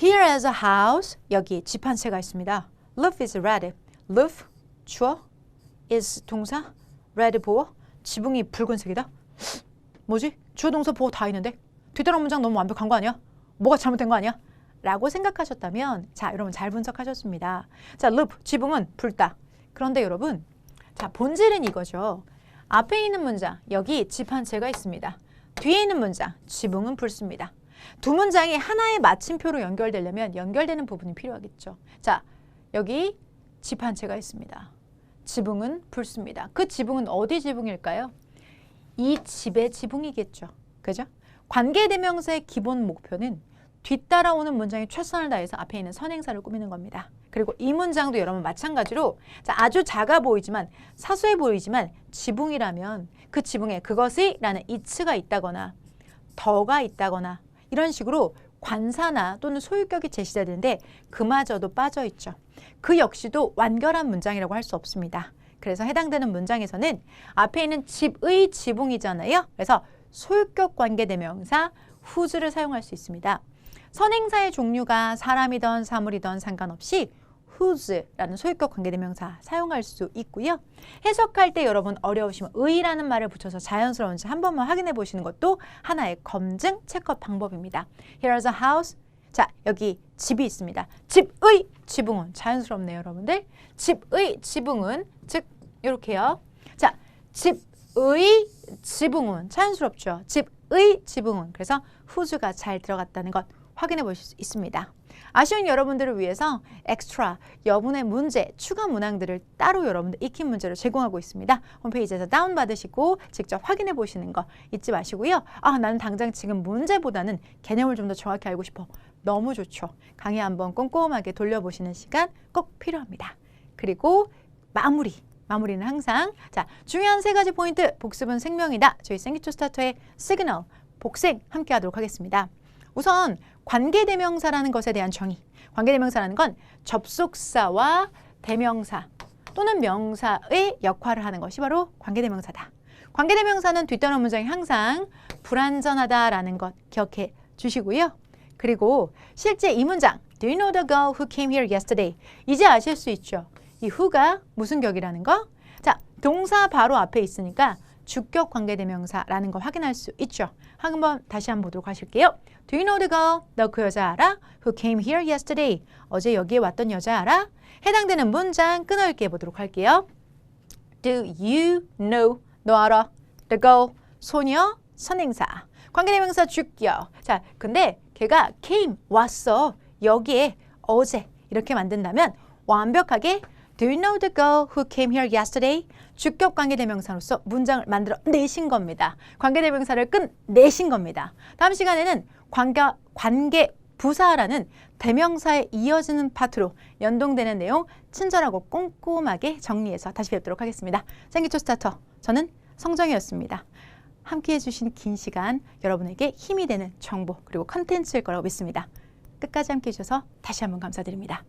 Here is a house. 여기 집 한 채가 있습니다. Roof is red. Roof, 주어, is 동사, red 보어, 지붕이 붉은색이다. 뭐지? 주어 동사 보어 다 있는데 뒤따라 문장 너무 완벽한 거 아니야? 뭐가 잘못된 거 아니야? 라고 생각하셨다면 자, 여러분 잘 분석하셨습니다. 자, roof, 지붕은 붉다. 그런데 여러분, 자, 본질은 이거죠. 앞에 있는 문장, 여기 집 한 채가 있습니다. 뒤에 있는 문장, 지붕은 붉습니다. 두 문장이 하나의 마침표로 연결되려면 연결되는 부분이 필요하겠죠. 자, 여기 집 한 채가 있습니다. 지붕은 붉습니다. 그 지붕은 어디 지붕일까요? 이 집의 지붕이겠죠. 그죠? 관계대명사의 기본 목표는 뒤따라오는 문장에 최선을 다해서 앞에 있는 선행사를 꾸미는 겁니다. 그리고 이 문장도 여러분 마찬가지로 자, 아주 작아 보이지만 사소해 보이지만 지붕이라면 그 지붕에 그것이 라는 it가 있다거나 더가 있다거나 이런 식으로 관사나 또는 소유격이 제시되는데 그마저도 빠져있죠. 그 역시도 완결한 문장이라고 할 수 없습니다. 그래서 해당되는 문장에서는 앞에 있는 집의 지붕이잖아요. 그래서 소유격 관계대명사 whose를 사용할 수 있습니다. 선행사의 종류가 사람이든 사물이든 상관없이 whose라는 소유격 관계대명사 사용할 수 있고요. 해석할 때 여러분 어려우시면 의라는 말을 붙여서 자연스러운지 한 번만 확인해 보시는 것도 하나의 검증, 체크업 방법입니다. Here's a house. 자, 여기 집이 있습니다. 집의 지붕은 자연스럽네요, 여러분들. 집의 지붕은 즉 이렇게요. 자, 집의 지붕은 자연스럽죠. 집의 지붕은 그래서 whose가 잘 들어갔다는 것 확인해 보실 수 있습니다. 아쉬운 여러분들을 위해서 엑스트라 여분의 문제, 추가 문항들을 따로 여러분들 익힌 문제로 제공하고 있습니다. 홈페이지에서 다운받으시고 직접 확인해 보시는 거 잊지 마시고요. 아, 나는 당장 지금 문제보다는 개념을 좀 더 정확히 알고 싶어. 너무 좋죠. 강의 한번 꼼꼼하게 돌려보시는 시간 꼭 필요합니다. 그리고 마무리는 항상 자, 중요한 세 가지 포인트. 복습은 생명이다. 저희 생기초 스타터의 시그널, 복생 함께 하도록 하겠습니다. 우선 관계대명사라는 것에 대한 정의. 관계대명사라는 건 접속사와 대명사 또는 명사의 역할을 하는 것이 바로 관계대명사다. 관계대명사는 뒤따르는 문장이 항상 불완전하다라는 것 기억해 주시고요. 그리고 실제 이 문장 Do you know the girl who came here yesterday? 이제 아실 수 있죠. 이 who가 무슨 격이라는 거? 자, 동사 바로 앞에 있으니까 주격 관계대명사라는 거 확인할 수 있죠. 한번 다시 한번 보도록 하실게요. Do you know the girl? 너 그 여자 알아? Who came here yesterday? 어제 여기에 왔던 여자 알아? 해당되는 문장 끊어읽기 해보도록 할게요. Do you know? 너 알아? The girl, 소녀, 선행사. 관계대명사 주격. 자, 근데 걔가 came, 왔어. 여기에 어제 이렇게 만든다면 완벽하게 Do you know the girl who came here yesterday? 주격 관계대명사로서 문장을 만들어 내신 겁니다. 관계대명사를 끝내신 겁니다. 다음 시간에는 관계 부사라는 대명사에 이어지는 파트로 연동되는 내용 친절하고 꼼꼼하게 정리해서 다시 뵙도록 하겠습니다. 생기초 스타터, 저는 성정이었습니다. 함께해 주신 긴 시간 여러분에게 힘이 되는 정보 그리고 컨텐츠일 거라고 믿습니다. 끝까지 함께해 주셔서 다시 한번 감사드립니다.